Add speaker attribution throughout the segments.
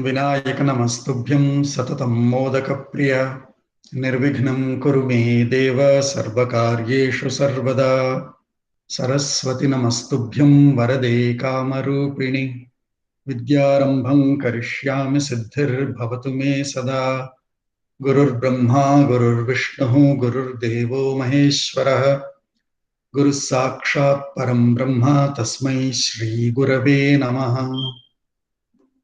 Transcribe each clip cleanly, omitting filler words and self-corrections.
Speaker 1: विनायक नमस्तुभ्यं सततं मोदकप्रिय निर्विघ्नं कुरु मे देव सर्वकार्येषु सर्वदा सरस्वती नमस्तुभ्यं वरदे कामरूपिणि विद्यारम्भं करिष्यामि सिद्धिर्भवतु मे सदा गुरुर्ब्रह्मा गुरुर्विष्णुः गुरुर्देवो महेश्वरः गुरुः साक्षात् परं ब्रह्म तस्मै श्रीगुरवे नमः।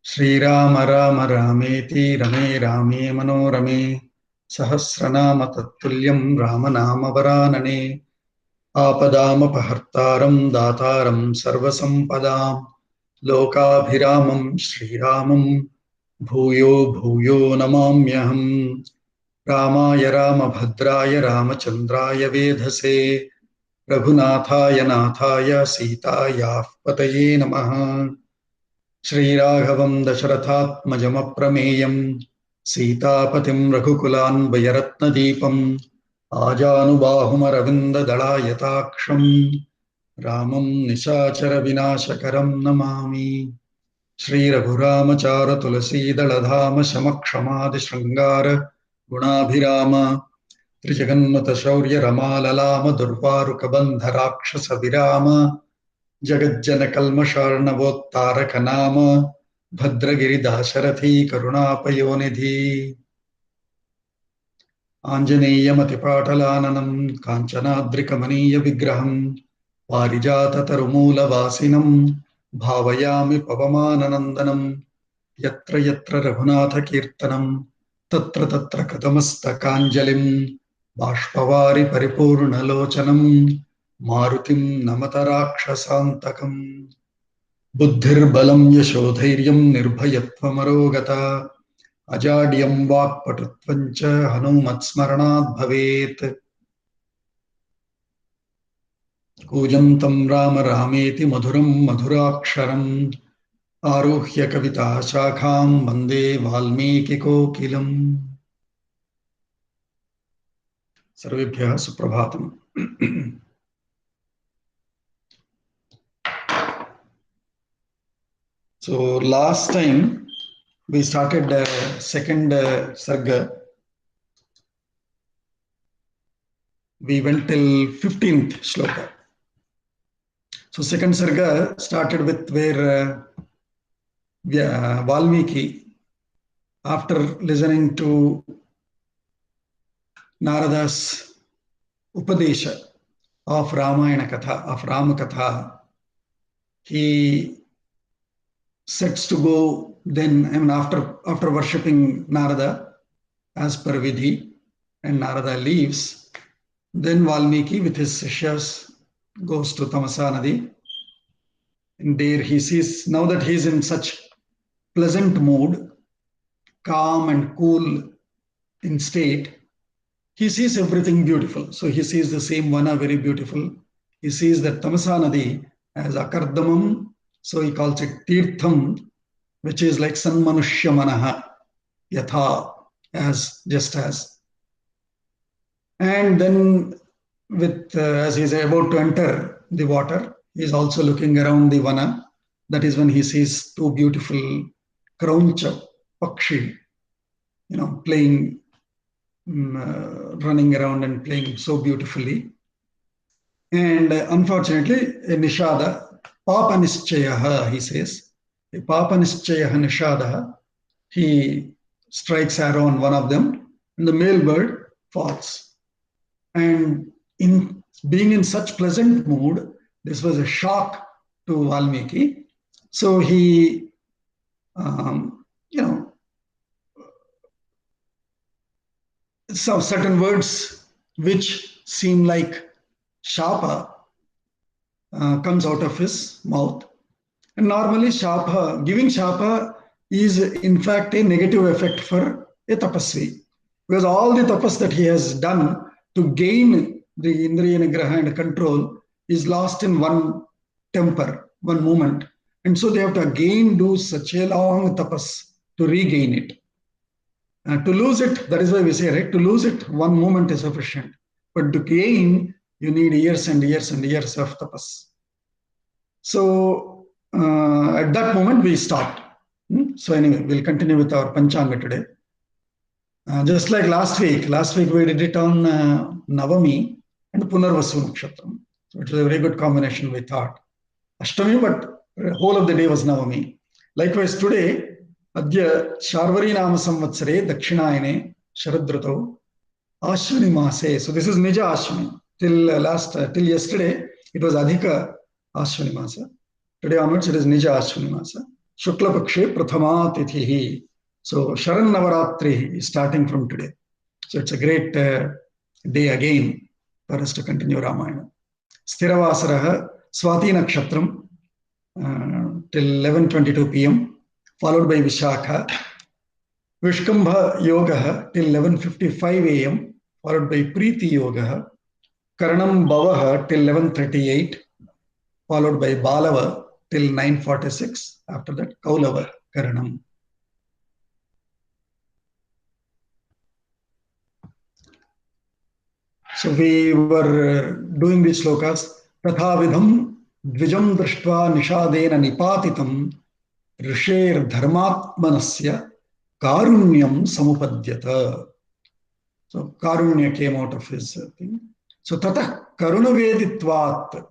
Speaker 1: श्रीराम राम रामेति रमे रामे मनोरमे सहस्रनाम तत्तुल्यं रामनाम वरानने आपदामपहर्तारं दातारं सर्वसम्पदां लोकाभिरामं श्रीरामं भूयो भूयो नमाम्यहम्। रामाय रामभद्राय रामचन्द्राय वेधसे रघुनाथाय नाथाय सीतायाः पतये नमः। श्रीराघवं दशरथात्मजमप्रमेयं सीतापतिं रघुकुलान्वयरत्नदीपम् आजानुबाहुमरविन्ददलायताक्षं रामं निशाचरविनाशकरं नमामि। श्रीरघुरामचारुतुलसीदलधाम शमक्षमादिशृङ्गार गुणाभिराम त्रिजगन्नुतशौर्यरमाललाम दुर्वारुकबन्धराक्षसविराम जगज्जनकल्मषार्णवोत्तारक नाम भद्रगिरिदाशरथी करुणापयोनिधि आञ्जनेयमतिपाटलाननं काञ्चनाद्रिकमनीयविग्रहं पारिजाततरुमूलवासिनं भावयामि पवमाननन्दनं यत्र यत्र रघुनाथकीर्तनं तत्र तत्र कृतमस्तकाञ्जलिं बाष्पवारि परिपूर्णलोचनं मारुतिं नमत राक्षसान्तकम्। बुद्धिर्बलं यशोधैर्यं निर्भयत्वमरोगता अजाड्यं वाक्पटुत्वं च हनुमत्स्मरणात् भवेत्। कूजन्तं राम रामेति मधुरं मधुराक्षरम् आरुह्य कविताशाखां वन्दे वाल्मीकिकोकिलम्। सर्वेभ्यः सुप्रभातम्। So last time we started second sarga. We went till 15th shloka. So second sarga started with where Valmiki, after listening to Narada's upadesha of Ramayana katha, of Rama katha, he sets to go then, after worshipping Narada as per vidhi, and Narada leaves, then Valmiki with his sishyas goes to Tamasa Nadi, and there he sees, now that he is in such pleasant mood, calm and cool in state, he sees everything beautiful. So he sees the same vana very beautiful. He sees that Tamasa Nadi as akardamam, so he calls it tirtham, which is like sanmanushya manaha, yatha, as just as. And then as he is about to enter the water, he is also looking around the vana. That is when he sees two beautiful krauncha pakshi, playing, running around and playing so beautifully. And unfortunately, a nishada, Papa Nischayaha, he says, a Papa Nischayaha Nishada, he strikes arrow on one of them, and the male bird falls. And in being in such pleasant mood, this was a shock to Valmiki. So he, some certain words which seem like shapa comes out of his mouth. And normally giving shapa is in fact a negative effect for a tapasvi, because all the tapas that he has done to gain the indriya nigraha and control is lost in one temper, one moment. And so they have to again do such a long tapas to regain it. To lose it, that is why we say, right, to lose it, one moment is sufficient. But to gain, you need years and years and years of tapas. So at that moment we stopped. So anyway, we'll continue with our Panchanga today. Just like last week we did it on Navami and Punarvasu Nakshatram. So it was a very good combination, we thought. Ashtami, but whole of the day was Navami. Likewise today, Adya Sharvari Nama Samvatsare Dakshinayane Sharadruto Ashwini Mase. So this is Nija Ashwini. Till yesterday, it was Adhika Ashwini Masa. Today onwards, it is Nija Ashwini Masa. Shukla Pakshe Prathama Tithihi. So Sharan Navaratri is starting from today. So it's a great day again for us to continue Ramayana. Sthiravasaraha Swati Nakshatram till 11:22 p.m. followed by Vishakha. Vishkambha Yoga till 11:55 a.m. followed by Preeti Yoga. Karanam Bhavaha till 11:38 followed by Balava till 9:46. After that Kaulava Karanam. So we were doing these shlokas. Tatha vidham dvijam drishtva nishadena nipatitam risher dharmatmanasya karunyam samupadyata. So karunya came out of his thing. So tatha karuna veditvat,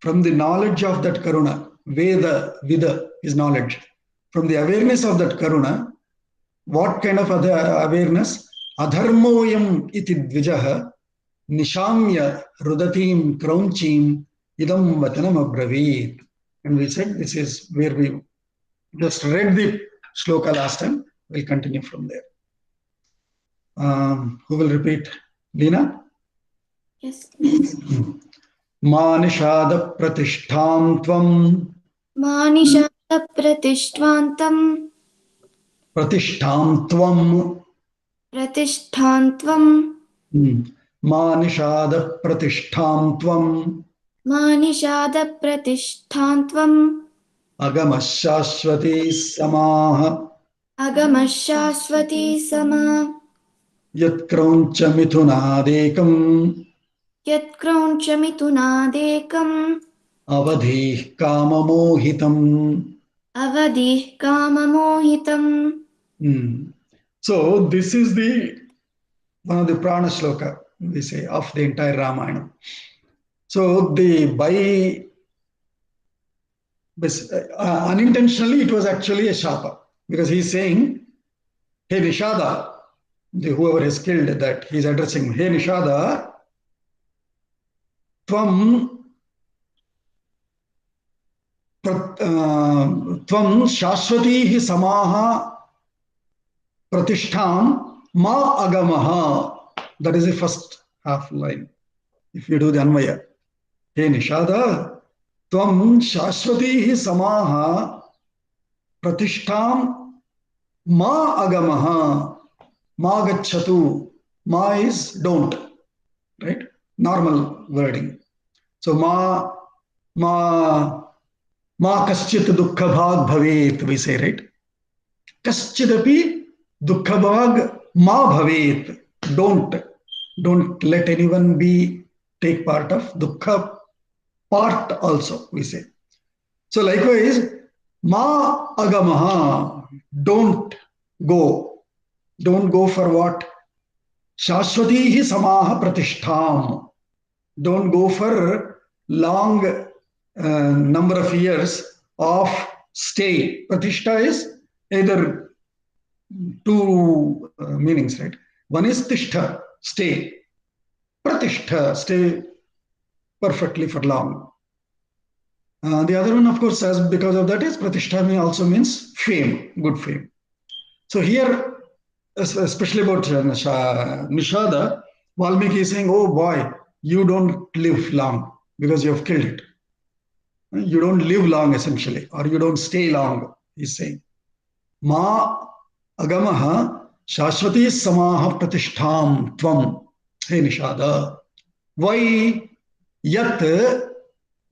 Speaker 1: from the knowledge of that karuna, veda, vida is knowledge. From the awareness of that karuna, what kind of other awareness? Adharmoyam iti dvijaha Nishamya Rudatim Kraunchim Idam Vatanam Abravit. And we said this is where we just read the shloka last time. We'll continue from there. Who will repeat? Leena?
Speaker 2: Yes.
Speaker 1: Manishada Pratishtham Tvam.
Speaker 2: Manishada Pratishthvantam.
Speaker 1: Pratishtham Tvam.
Speaker 2: Pratishthantvam.
Speaker 1: Manishada Pratishtham Tvam.
Speaker 2: Manishada Pratishthantvam.
Speaker 1: Agamashashvati Samaha.
Speaker 2: Agamashashvati Sama.
Speaker 1: Yat Krauncha Mithunadekam.
Speaker 2: Yat Krauncha Mithunadekam.
Speaker 1: Avadhi Kamamohitam.
Speaker 2: Avadih Kamamohitam.
Speaker 1: So this is the one of the prana shloka, we say, of the entire Ramayana. So unintentionally it was actually a shapa, because he's saying, hey Nishada, whoever has killed that, he's addressing, hey Nishada, Tvam Shashwati Samaha Pratishtham Ma Agamaha. That is the first half line. If you do the Anvaya. Hey Nishada, Tvam Shashwati Samaha Pratishtham Ma Agamaha. Ma Gachatu. Ma is don't. Right? Normal wording. So Ma kaschit dukkha bhag bhavet, we say, right? Kaschidapi dukkha bhag ma bhavet. Don't let anyone take part of dukkha part also, we say. So likewise, ma agamaha, don't go for what? Shashwatihi samaha pratishtham. Don't go for long number of years of stay. Pratishtha is either two meanings, right? One is tishtha, stay. Pratishtha, stay perfectly for long. The other one, of course, because of that is pratishtha also means fame, good fame. So here, especially about Nishada, Valmiki is saying, oh boy, you don't live long because you have killed it. You don't live long, essentially, or you don't stay long, he's saying. Ma agamaha shashwati samaha pratishtham tvam. Hey Nishada. Why? Yat,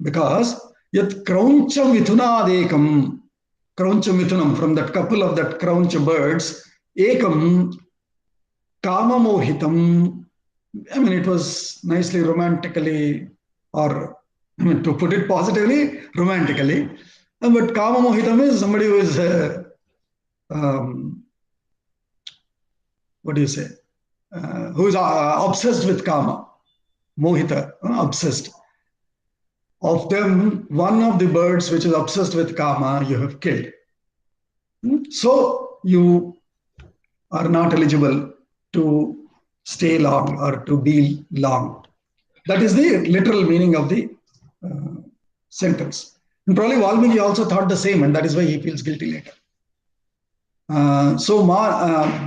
Speaker 1: because yat krauncha mithunadekam. Krauncha mithunam, from that couple of that krauncha birds, ekam kamamohitam. I mean, it was nicely romantically, or to put it positively, romantically. But kamamohitam is somebody who is what do you say? Who is obsessed with kama, mohita, obsessed. Of them, one of the birds which is obsessed with kama, you have killed. So you are not eligible to stay long or to be long. That is the literal meaning of the sentence. And probably Valmiki also thought the same, and that is why he feels guilty later.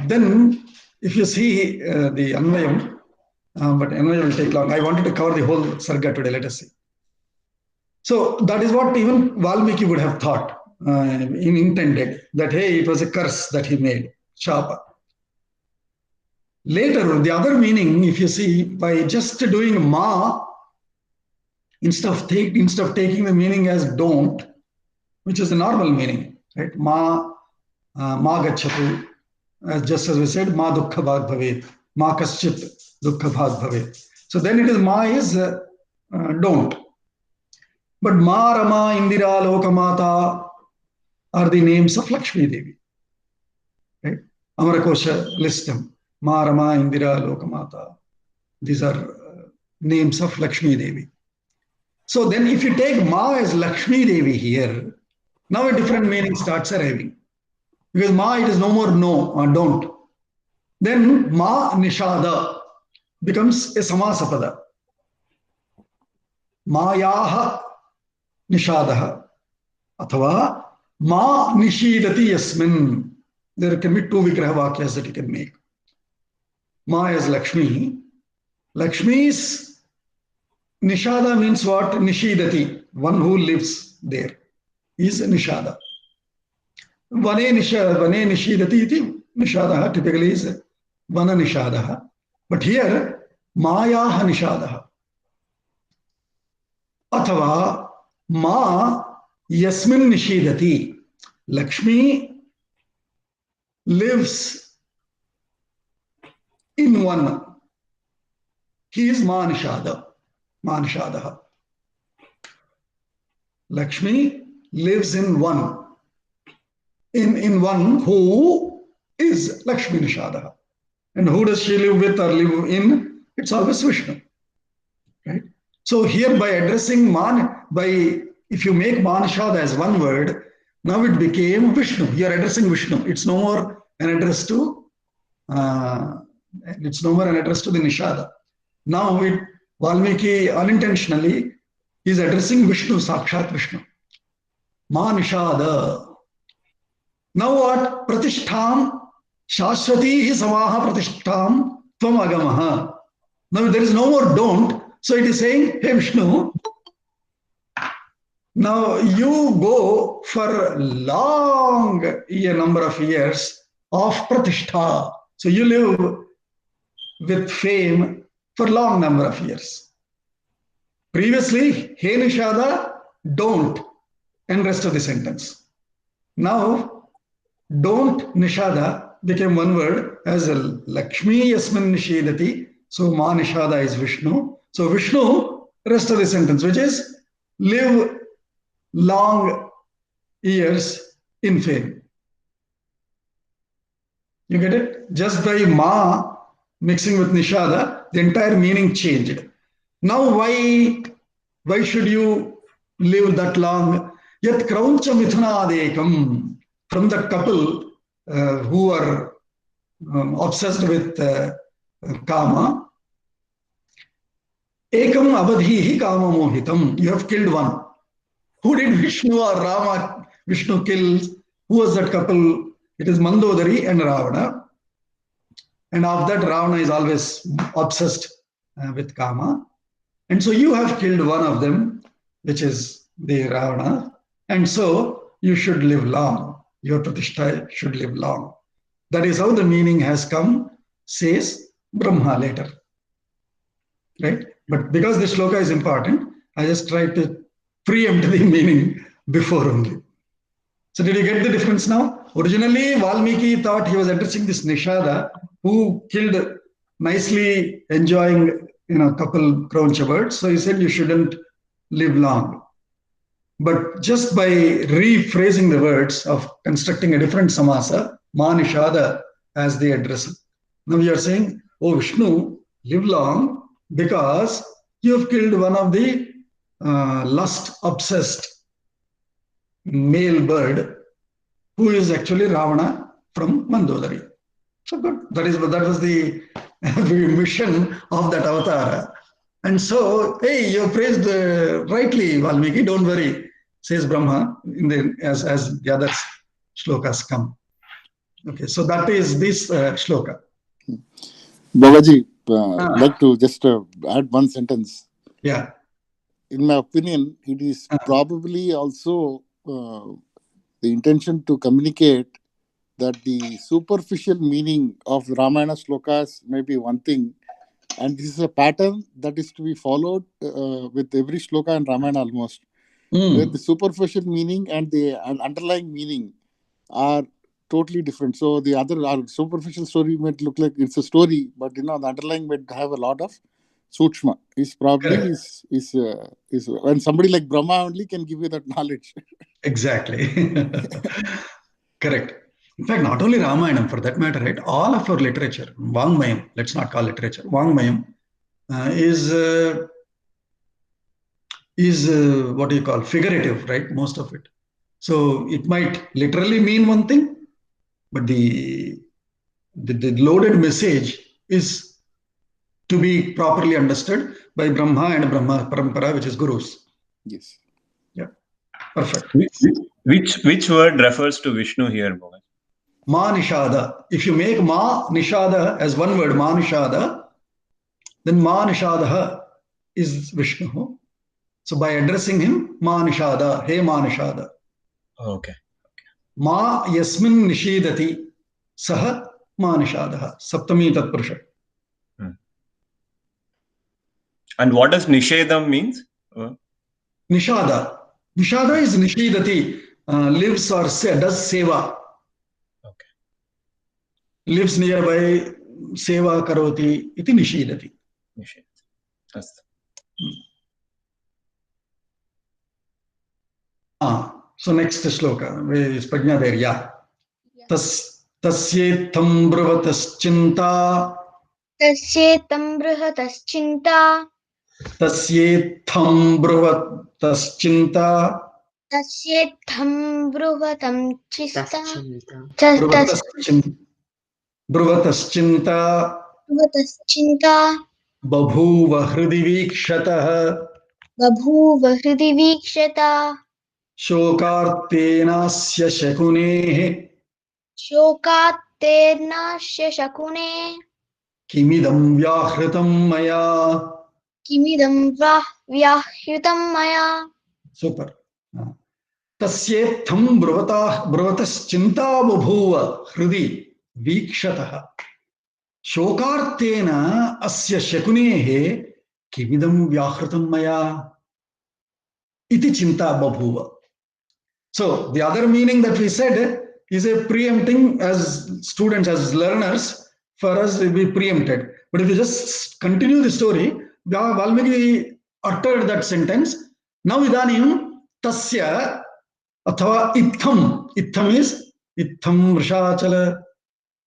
Speaker 1: Then, if you see the Anvayam, but Anvayam will take long. I wanted to cover the whole sarga today, let us see. So that is what even Valmiki would have thought, intended, that hey, it was a curse that he made, shapa. Later, the other meaning, if you see, by just doing ma, instead of taking the meaning as don't, which is the normal meaning, right? Ma gacchatu, just as we said, ma dukkha bhag bhavet, ma kaschit dukkha bhag bhavet. So then it is ma is don't. But Ma, Rama, Indira, Lokamata are the names of Lakshmi Devi. Right? Amarakosha lists them. Ma, Rama, Indira, Lokamata. These are names of Lakshmi Devi. So then if you take Ma as Lakshmi Devi here, now a different meaning starts arriving. Because Ma, it is no more no or don't. Then Ma Nishada becomes a Samasapada. Mayaha Nishadaha. Athava Ma Nishidati Yasmin. There can be two Vigraha Vakyas that you can make. Ma is Lakshmi. Lakshmi's Nishada means what? Nishidati. One who lives there is Nishada. Vane Nishidati iti Nishadaha typically is Vana Nishadaha. But here, Mayaha Nishadaha. Athava Ma Yasmin Nishidati. Lakshmi lives in one. He is Ma Nishada. Ma Nishadaha. Lakshmi lives in one. In one who is Lakshmi Nishadaha. And who does she live with or live in? It's always Vishnu. Right? So here by addressing if you make Manishad as one word, now it became Vishnu. You are addressing Vishnu. It's no more an address to the Nishada. Now Valmiki unintentionally is addressing Vishnu, Sakshat Vishnu. Ma Nishada. Now what? Pratishtham Shashwati Samaha Pratishtham Tvam Agamaha. Now there is no more don't. So it is saying, hey Vishnu, now you go for long number of years of Pratishtha. So you live with fame for long number of years. Previously, hey Nishada, don't, and rest of the sentence. Now, don't Nishada became one word as a Lakshmi Yasmin Nishidati. So Ma Nishada is Vishnu. So Vishnu, rest of the sentence, which is live long years in fame. You get it? Just by Ma mixing with Nishada, the entire meaning changed. Now why should you live that long? Yat krauncha mithunadekam. From the couple who are obsessed with kama, ekam avadhihi kama mohitam. You have killed one. Who did Vishnu or Rama? Vishnu kills. Who was that couple? It is Mandodari and Ravana. And of that, Ravana is always obsessed with kama. And so you have killed one of them, which is the Ravana. And so you should live long. Your Pratishtha should live long. That is how the meaning has come, says Brahma later. Right? But because the shloka is important, I just tried to preempt the meaning before only. So did you get the difference now? Originally, Valmiki thought he was addressing this Nishada, who killed nicely enjoying couple crowncha birds. So he said you shouldn't live long. But just by rephrasing the words of constructing a different samasa, ma nishada, as they address it. Now we are saying, oh Vishnu, live long because you have killed one of the lust obsessed male bird who is actually Ravana from Mandodari. So good. That was the mission of that avatar. And so, hey, you praised rightly, Valmiki. Don't worry, says Brahma as the other shlokas come. Okay, so that is this shloka.
Speaker 3: Bhagaji, like to just add one sentence.
Speaker 1: Yeah.
Speaker 3: In my opinion, it is probably also the intention to communicate that the superficial meaning of Ramayana shlokas may be one thing, and this is a pattern that is to be followed with every shloka in Ramayana almost, where the superficial meaning and the underlying meaning are totally different. So the our superficial story might look like it's a story, but the underlying might have a lot of Sukshma. Is probably is when somebody like Brahma only can give you that knowledge.
Speaker 1: Exactly. Correct. In fact, not only Ramayanam, for that matter, right? All of our literature, Vangmayam, let's not call literature, Vangmayam is what do you call figurative, right? Most of it. So it might literally mean one thing, but the loaded message is to be properly understood by Brahma and Brahma Parampara, which is gurus.
Speaker 3: Yes.
Speaker 1: Yeah. Perfect.
Speaker 4: Which word refers to Vishnu here, Bhagaji?
Speaker 1: Ma Nishada. If you make Ma Nishada as one word, Ma Nishada, then Ma Nishadaha is Vishnu. So by addressing him, Ma Nishada, Hey Ma Nishada.
Speaker 4: Okay.
Speaker 1: Ma Yasmin Nishidati, Saha Ma Nishadaha. Saptami Tatpurusha.
Speaker 4: And what does Nishedam means?
Speaker 1: Nishada. Nishada is Nishidati, lives or does seva.
Speaker 4: Okay.
Speaker 1: Lives nearby, seva karoti, iti Nishidati.
Speaker 4: Nishedati.
Speaker 1: So next shloka is Prajna there, yeah. Tasyetam bravatascinta.
Speaker 5: Tasyetam bravatascinta.
Speaker 1: Tasyetam bravatascinta.
Speaker 5: Tasyetam bravatam chista.
Speaker 1: Bravatascinta.
Speaker 5: Bravatascinta.
Speaker 1: Babhuva hridi vikshataha.
Speaker 5: Babhuva hridi vikshata.
Speaker 1: Shokartenasya shakunehe.
Speaker 5: Shokatternasya shakune.
Speaker 1: Kimidam vyahritam maya.
Speaker 5: Kimidam vyahritam maya.
Speaker 1: Super. Tasyetam bravatascinta babhuva hridi vikshataha. Shokartena asya shakunehe kimidam vyahritam maya. Iti chinta babhuva. So the other meaning that we said is a preempting as students, as learners, for us will be preempted. But if you just continue the story, Valmiki uttered that sentence. Now idanim tasya athava itham. Itham is itham vrishachala.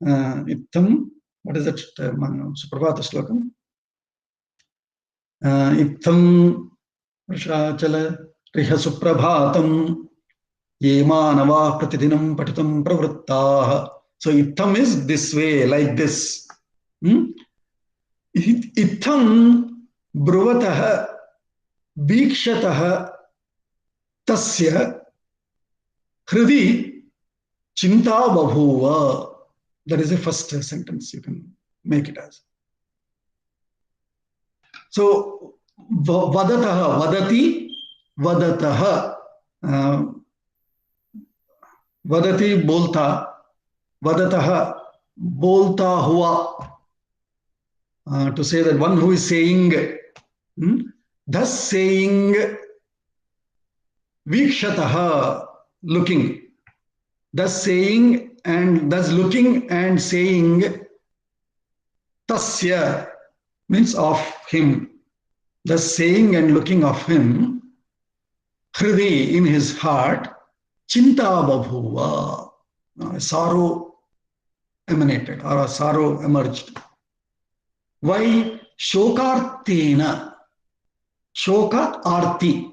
Speaker 1: Itham, what is that? Suprabhata shlokam. Itham vrishachala riha suprabhatam. Ye manava pratidinam patitam pravrittaha. So itham is this way, like this. Itham bruvataha vikshataha tasya hridi chinta babhuva. That is the first sentence you can make it as. So vadataha, vadati, vadataha. Vadati bolta, vadataha bolta hua. To say that one who is saying, thus saying, vikshataha, looking, thus saying and thus looking and saying, tasya means of him, thus saying and looking of him, Hridi, in his heart, Chinta babhuva, sorrow emanated or a sorrow emerged. Why? Shokartena, Shoka arti,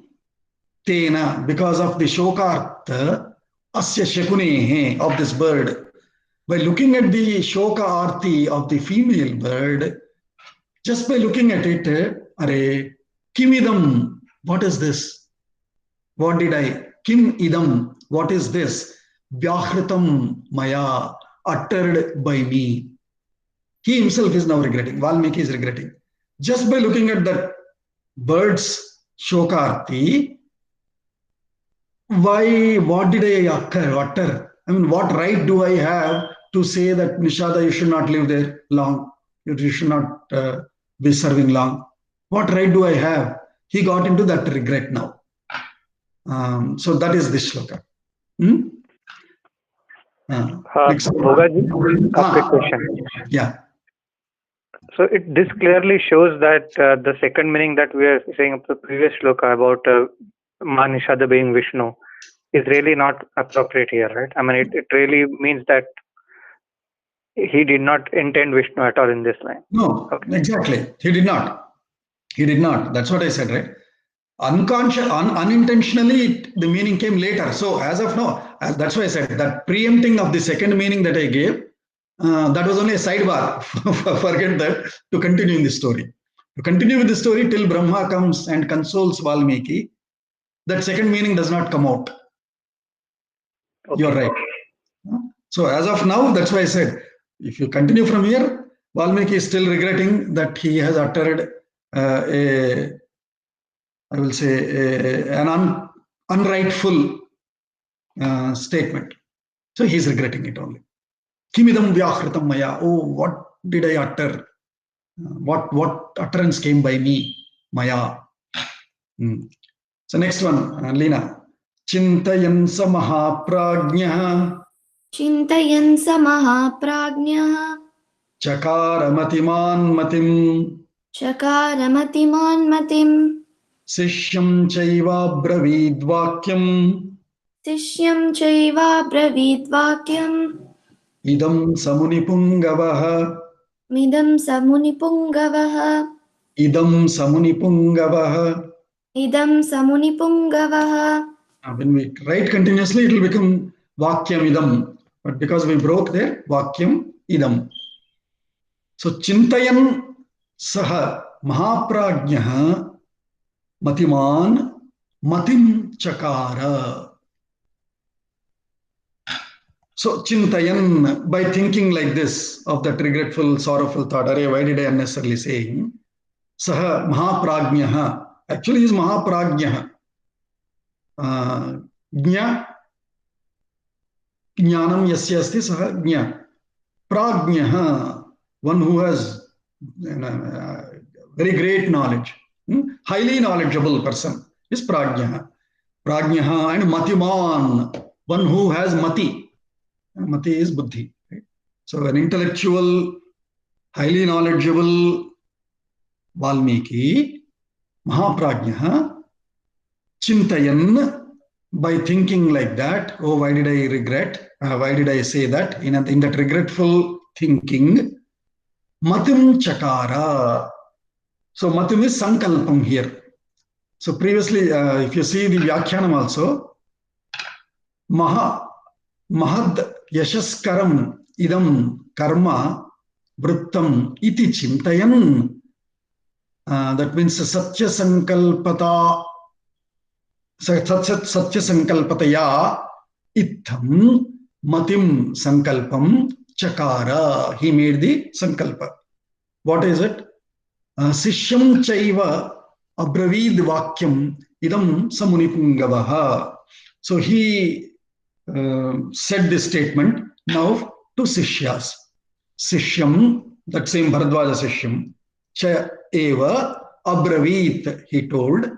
Speaker 1: Tena, because of the Shokartha, Asya Shakunehe, of this bird. By looking at the Shoka arti of the female bird, just by looking at it, Are, Kimidam, what is this? What did I? Kim idam, what is this? Vyahritam maya, uttered by me. He himself is now regretting. Valmiki is regretting. Just by looking at that bird's shokarti, why, what did I utter? I mean, what right do I have to say that Nishada, you should not live there long? You should not be serving long. What right do I have? He got into that regret now. So that is this shloka. Next.
Speaker 6: Bhogaji, a quick question.
Speaker 1: Yeah.
Speaker 6: So this clearly shows that the second meaning that we are saying of the previous shloka about Manishada being Vishnu is really not appropriate here, right? I mean, it really means that he did not intend Vishnu at all in this line.
Speaker 1: No, okay. Exactly. He did not. He did not. That's what I said, right? Unintentionally, the meaning came later. So as of now, that's why I said that preempting of the second meaning that I gave, that was only a sidebar. Forget that, to continue in the story. To continue with the story till Brahma comes and consoles Valmiki, that second meaning does not come out. Okay. You're right. So as of now, that's why I said, if you continue from here, Valmiki is still regretting that he has uttered I will say, an unrightful statement. So he is regretting it only. Kimidam vyahritam maya. Oh, what did I utter? What utterance came by me? Maya. So next one, Leena. Chintayan sa mahaprajnah.
Speaker 2: Chintayan sa mahaprajnah.
Speaker 1: Chakaramatiman matim.
Speaker 2: Chakaramatiman matim.
Speaker 1: Sishyam chaiva bravid vakyam.
Speaker 2: Sishyam chaiva bravid vakyam.
Speaker 1: Idam samuni pungavaha.
Speaker 2: Midam samuni pungavaha.
Speaker 1: Idam samuni pungavaha.
Speaker 2: Idam samuni pungavaha.
Speaker 1: When we write continuously, it will become vakyam idam. But because we broke there, vakyam idam. So chintayan saha mahaprajnah matiman matim chakara. So chintayan, by thinking like this of that regretful, sorrowful thought, Arey, why did I unnecessarily say? Saha mahaprajnah. Actually, he is mahaprajnah. Jna, jnanam yasya asti saha jna. Prajnah, one who has very great knowledge, highly knowledgeable person is prajnah. Prajnah and matiman, one who has mati. Mati is buddhi. Right? So an intellectual, highly knowledgeable Valmiki, mahaprajnah, Chintayan, by thinking like that, oh, why did I regret? Why did I say that? In that regretful thinking, matim chakara. So matim is sankalpam here. So previously, if you see the Vyakhyanam also, mahad yashaskaram idam karma vrittam iti chintayan. That means satya sankalpata. Satya sankalpataya itham matim sankalpam chakara. He made the sankalpa. What is it? Sishyam chaiva abravid vakyam idam samunipungavaha. So he said this statement now to Sishyas. Sishyam, that same Bharadwaja Sishyam, cha eva abravit, he told.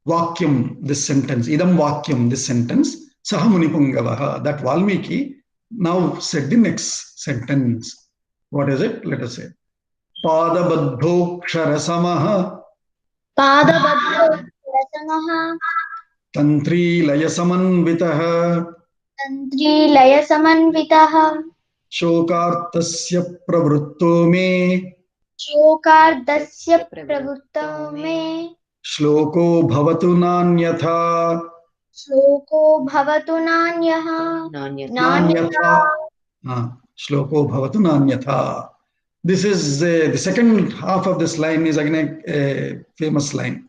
Speaker 1: Vakyam, this sentence, idam vakyam, this sentence, sahamunipungavaha, that Valmiki now said the next sentence. What is it? Let us say. Padabadho kshara samaha.
Speaker 5: Padabadho kshara samaha.
Speaker 1: Tantri laya samanvitaha.
Speaker 5: Tantri laya samanvitaha.
Speaker 1: Shokartasya pravritto me.
Speaker 5: Shokardasya pravritto me.
Speaker 1: Shloko bhavatu nanyatha.
Speaker 5: Shloko bhavatu nanyaha.
Speaker 1: Nanyatha. Shloko bhavatu nanyatha. This is the second half of this line is again a famous line.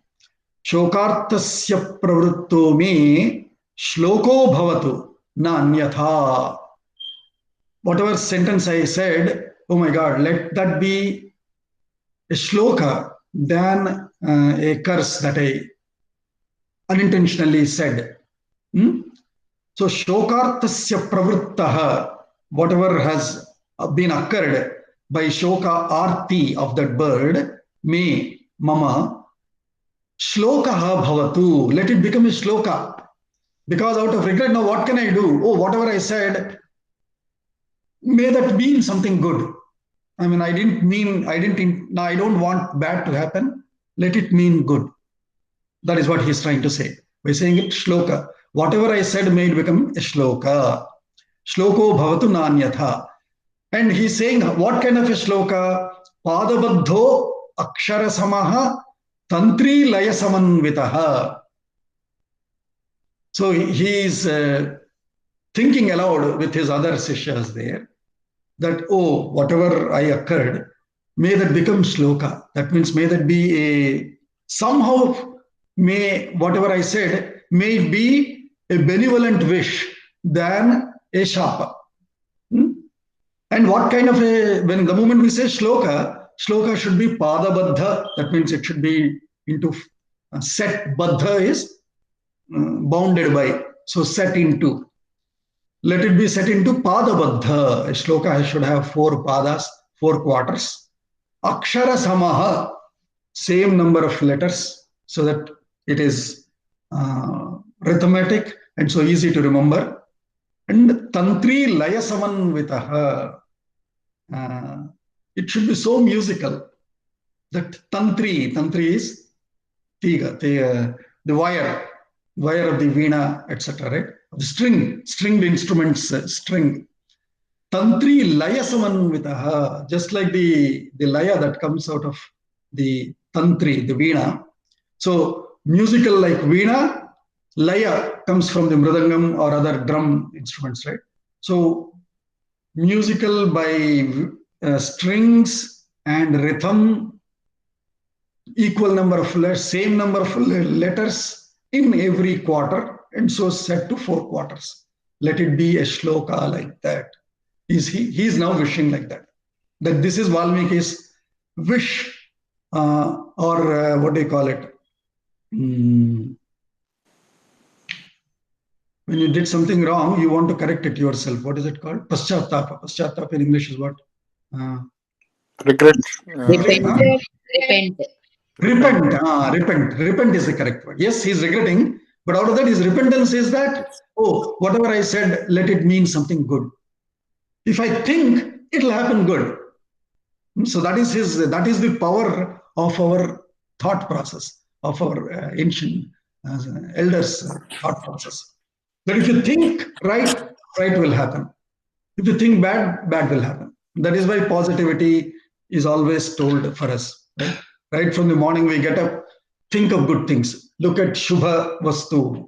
Speaker 1: Shokartasya pravritto me shloko bhavatu nanyatha. Whatever sentence I said, oh my God, let that be a shloka than a curse that I unintentionally said. So shokartasya pravrittaha, whatever has been occurred by shoka arti of that bird, me, mama, shlokaha bhavatu, let it become a shloka. Because out of regret, now what can I do? Oh, whatever I said, may that mean something good. I mean, I don't want bad to happen. Let it mean good. That is what he's trying to say. By saying it shloka. Whatever I said may it become a shloka. Shloko bhavatu nanyatha. And he's saying, what kind of a shloka? Padabadho akshara samaha tantri laya samanvitaha. So he is thinking aloud with his other sishyas there that, oh, whatever I occurred, may that become shloka. That means may that be a, somehow may, whatever I said, may it be a benevolent wish than a shapa. And what kind of a, when the moment we say shloka, shloka should be padabadha. That means it should be into set. Baddha is bounded by. So set into. Let it be set into padabadha. A shloka should have 4 padas, 4 quarters. Akshara samaha, same number of letters, so that it is arithmetic and so easy to remember. And tantri laya samanvitaha. It should be so musical that tantri is tiga, the wire of the veena, etc. Right? The stringed instruments, string. Tantri laya samanvitaha, just like the laya that comes out of the tantri, the veena. So musical like veena, laya comes from the mridangam or other drum instruments, right? So musical by strings and rhythm, equal number of letters, same number of letters in every quarter, and so set to 4 quarters. Let it be a shloka like that. He is now wishing like that. That this is Valmiki's wish, or what do you call it? When you did something wrong, you want to correct it yourself. What is it called? Paschatapa. Paschatapa in English is what?
Speaker 3: Regret.
Speaker 2: Repent.
Speaker 1: Repent is the correct word. Yes, he's regretting, but out of that, his repentance is that, oh, whatever I said, let it mean something good. If I think, it'll happen good. So that is the power of our thought process, of our ancient elders' thought process. That if you think right will happen. If you think bad will happen. That is why positivity is always told for us. Right from the morning we get up, think of good things. Look at Shubha Vastu.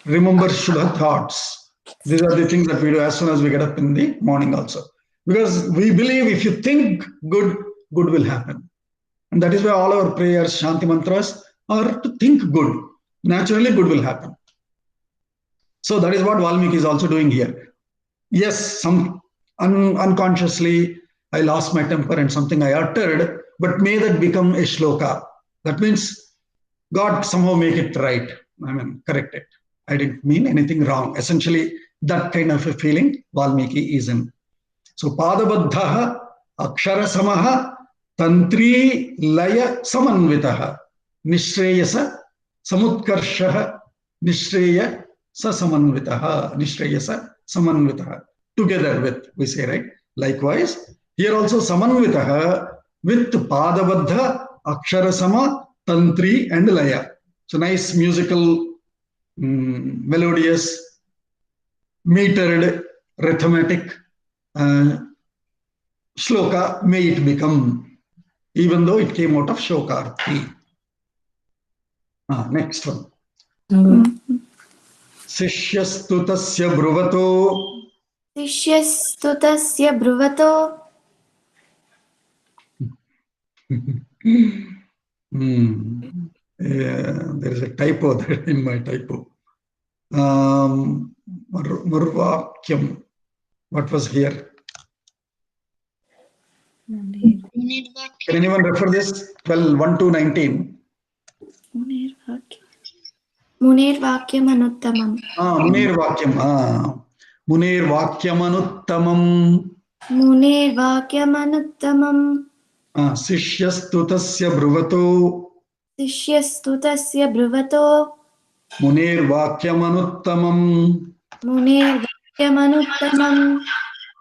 Speaker 1: Remember Shubha thoughts. These are the things that we do as soon as we get up in the morning also. Because we believe if you think good will happen. And that is why all our prayers, Shanti mantras, are to think good. Naturally, good will happen. So that is what Valmiki is also doing here. Yes, some unconsciously I lost my temper and something I uttered, but may that become a shloka. That means God somehow make it right. I mean, correct it. I didn't mean anything wrong. Essentially, that kind of a feeling Valmiki is in. So, padabadhaha, akshara samaha, tantri laya samanvitaha, nishreyasa, samutkarshaha, nishreya sa samanvitaha, nishreyasa samanvitaha. Together with, we say, right? Likewise, here also samanvitaha with padabadha, akshara sama, tantri and laya. So nice musical melodious, metered, rhythmic shloka may it become, even though it came out of Shokarthi. Next one. Sishyastutasya bruvato.
Speaker 2: Sishyastutasya bruvato.
Speaker 1: There is a typo there in my typo. Murvakyam. What was here? Can anyone refer this? 12:1-19.
Speaker 2: Munirvakyam anuttamam.
Speaker 1: Munirvakyam. Munirvakyam anuttamam.
Speaker 2: Munirvakyam anuttamam.
Speaker 1: Sishyastutasya bruvato.
Speaker 2: Sishyastutasya bruvato.
Speaker 1: Munirvakyam anuttamam.
Speaker 2: Munirvakyam anuttamam.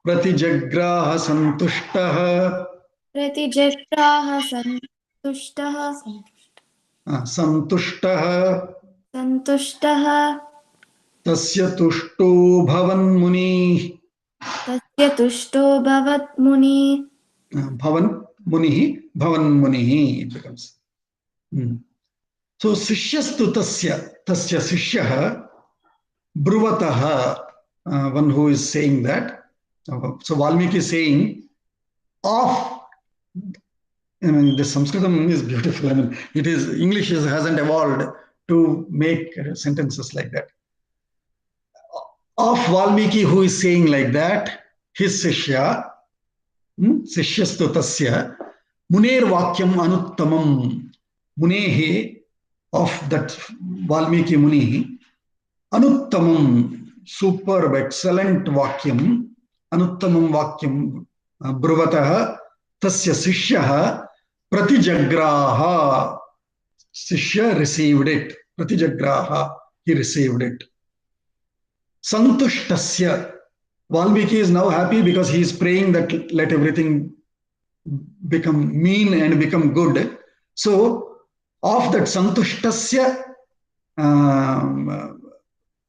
Speaker 1: Pratijagraha santushtaha.
Speaker 2: Pratijagraha santushtaha.
Speaker 1: Santushtaha.
Speaker 2: Santushtaha.
Speaker 1: Tasya tushto bhavan muni.
Speaker 2: Tasya tushto bhavat muni.
Speaker 1: Bhavan munihi. Bhavan munihi it becomes. So Sishyastu tasya Sishyaha Bruvataha, one who is saying that. So Valmiki is saying, of, I mean, the Sanskritam is beautiful. I mean, it is, English hasn't evolved to make sentences like that. Of Valmiki who is saying like that, his Sishya, Sishyastu tasya, Muner Vakyam Anuttamam, Munehe, of that Valmiki Muni, Anuttamam, superb, excellent Vakyam, Anuttamam Vakyam, Bruvataha, Tasya Sishyaha, Pratijagraha, Sishya received it, Pratijagraha, he received it. Santushtasya, Valmiki is now happy because he is praying that let everything become mean and become good. So, of that Santushtasya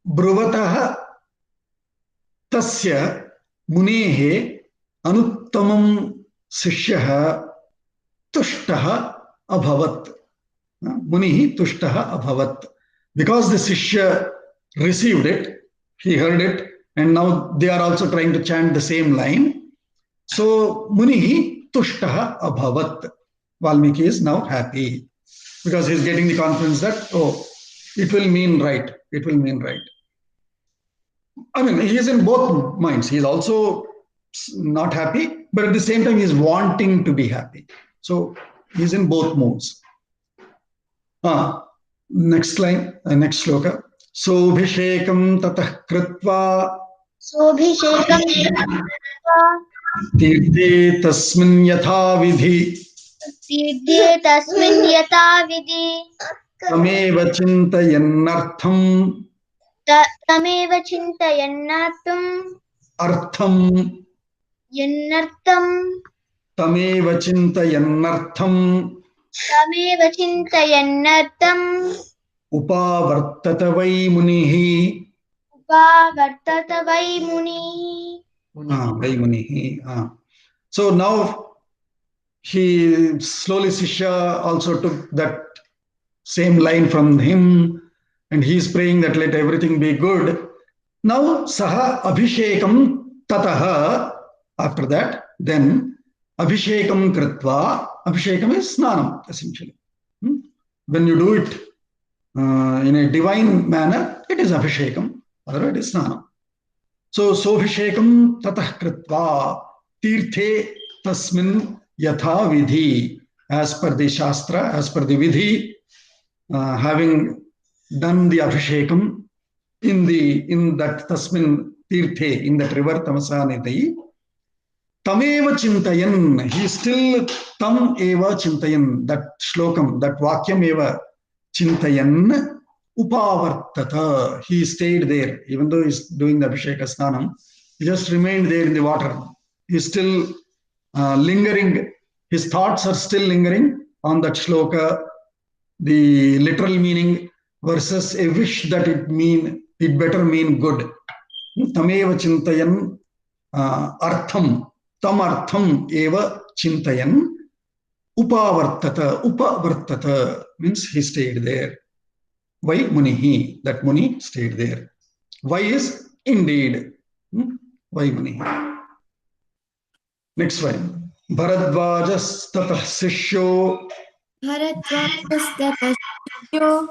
Speaker 1: Bruvataha Tasya Munehe Anuttamam Sishyaha Tushtaha Abhavat. Munihi Tushtaha Abhavat. Because the Sishya received it, he heard it, and now they are also trying to chant the same line. So Munihi Tushtaha Abhavat. Valmiki is now happy because he is getting the confidence that, oh, it will mean right. It will mean right. I mean, he is in both minds. He is also not happy, but at the same time, he is wanting to be happy. So he is in both modes. Next line, next shloka. Sobhishekam tatah kritva.
Speaker 5: Sobhishekam kritva.
Speaker 1: Tirthe tasmin yatha vidhi.
Speaker 5: Tirthe tasmin yatha vidhi.
Speaker 1: Tameva chintayannartham.
Speaker 5: Tameva chintayannartham.
Speaker 1: Artham.
Speaker 5: Yannartham.
Speaker 1: Tameva chintayannartham.
Speaker 5: Tameva chintayannartham.
Speaker 1: Upavartata vai munihi.
Speaker 5: Upavartata vai munihi.
Speaker 1: Vai munihi. So now he slowly Sishya also took that same line from him, and he is praying that let everything be good. Now Saha Abhishekam Tataha. After that, then Abhishekam Kritva. Abhishekam is Snanam, essentially. When you do it in a divine manner, it is Abhishekam, otherwise it is Snanam. So Sobhishekam Tatah Kritva Tirthe Tasmin Yatha Vidhi. As per the Shastra, as per the Vidhi, having done the Abhishekam in that Tasmin Tirthe, in that river Tamasanidhi, Tameva Chintayan, he still Tam Eva Chintayan, that Shlokam, that Vakyam Eva Chintayan Upavartata, he stayed there, even though he's doing the Abhisheka Snanam, he just remained there in the water. He's still lingering, his thoughts are still lingering on that shloka, the literal meaning versus a wish that it better mean good. Tameva chintayan artham, tam artham eva chintayan upavartata means he stayed there. Why munihi? That Muni stayed there. Why is indeed. Why Muni? Next one. Bharadvajas tatah sishyo
Speaker 2: Bharadvajastata shishyo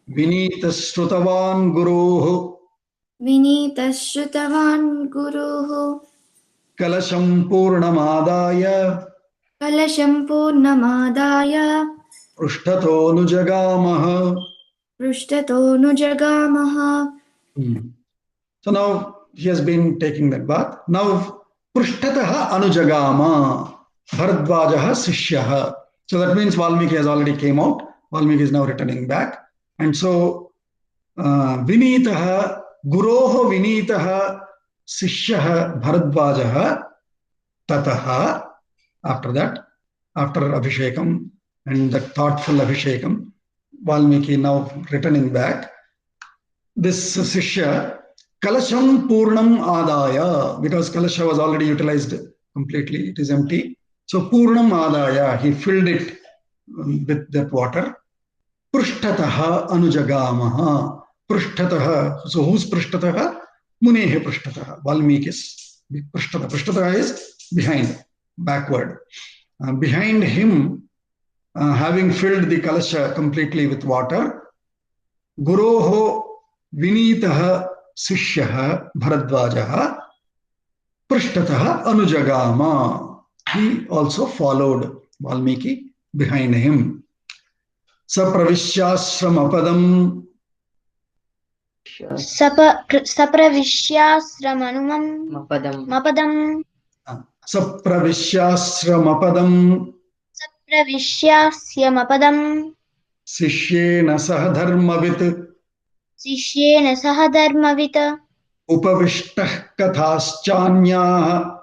Speaker 1: Vinitas Shrutavan Guruhu
Speaker 2: Vinitashrutawan guruhu
Speaker 1: Kalasham Purnamadaya
Speaker 2: Kalasham purnamadaya
Speaker 1: Prushthato Nujagamaha.
Speaker 2: Prushthato nujagamaha.
Speaker 1: So now he has been taking that bath. Now Prushtataha Anujagama Bharadvajaha Sishyaha. So that means Valmiki has already came out. Valmiki is now returning back. And so Vinitaha Guroho Vinitaha Sishyaha Bharadvajaha Tataha. After that, after Abhishekam and the thoughtful Abhishekam, Valmiki now returning back. This Sishya, Kalasham Purnam Adaya, because Kalasha was already utilized completely, it is empty. So Purnam Adaya, he filled it with that water. Prushtataha Anujagamaha. Prushtataha. So who's Prushtataha? Munehe Prushtataha. Valmiki's Prushtataha. Prushtataha is behind, backward. Behind him, having filled the Kalasha completely with water, Guroho Vinitaha Sishyaha Bharadvajaha Prushtataha Anujagama. He also followed Valmiki behind him. Sapravishyasramapadam
Speaker 5: Sapravishyasramanumam mapadam
Speaker 1: Sapravishyasramapadam
Speaker 5: Sapravishyasmapadam
Speaker 1: Sishyena Sahadharmavit
Speaker 5: Sishyena Sahadharmavita
Speaker 1: Upavishtah Kathaschanyah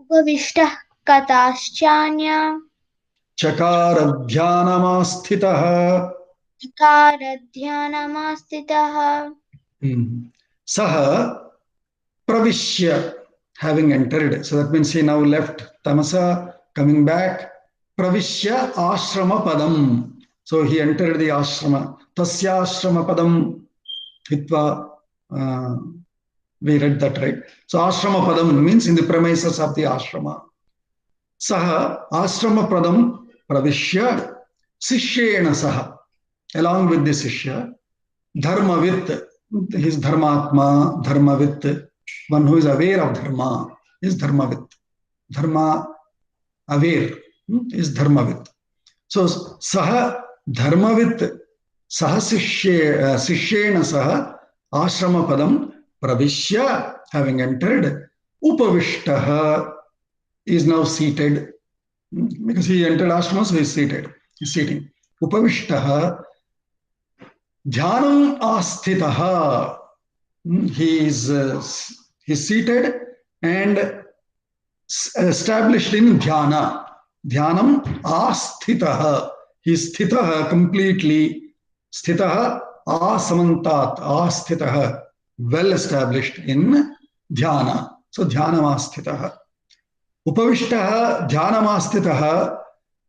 Speaker 5: Upavishta Kataschanya
Speaker 1: Chakaradhyanamastitaha
Speaker 5: Karadhyanamastitaha.
Speaker 1: Saha Pravishya, having entered. So that means he now left Tamasa, coming back. Pravishya Ashrama Padam. So he entered the ashrama. Tasya Ashrama Padam Hitva. We read that, right? So Ashrama Padam means in the premises of the ashrama. Saha Ashrama Padam Pravishya Sishyena Saha. Along with the Sishya, Dharmavit, his Dharmatma, Dharmavit, one who is aware of Dharma is Dharmavit. Dharma aware is Dharmavit. So Saha Dharmavit Saha Sishyena Saha Ashrama Padam Pravishya, having entered, Upavishtaha is now seated. Because he entered ashrama, so he is seated. He is sitting. Upavishtaha Dhyanam Asthitaha. He is seated and established in dhyana. Dhyanam Asthitaha. He is sthitaha completely. Sthitaha Asamantat. Asthitaha. Well established in dhyana. So Dhyanam Asthitaha. Upavishtaha Dhyanam Asthitaha.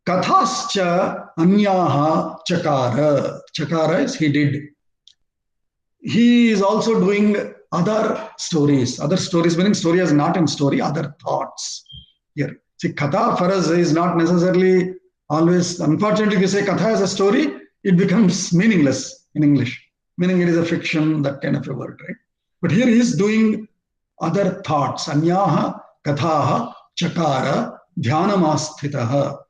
Speaker 1: Kathascha Anyaha Chakara. Chakara is he did. He is also doing other stories. Other stories meaning story as not in story, other thoughts. Here. See, katha for us is not necessarily always, unfortunately, if you say katha as a story, it becomes meaningless in English. Meaning it is a fiction, that kind of a word, right? But here he is doing other thoughts. Anyaha kathaha chakara dhyanamastitaha.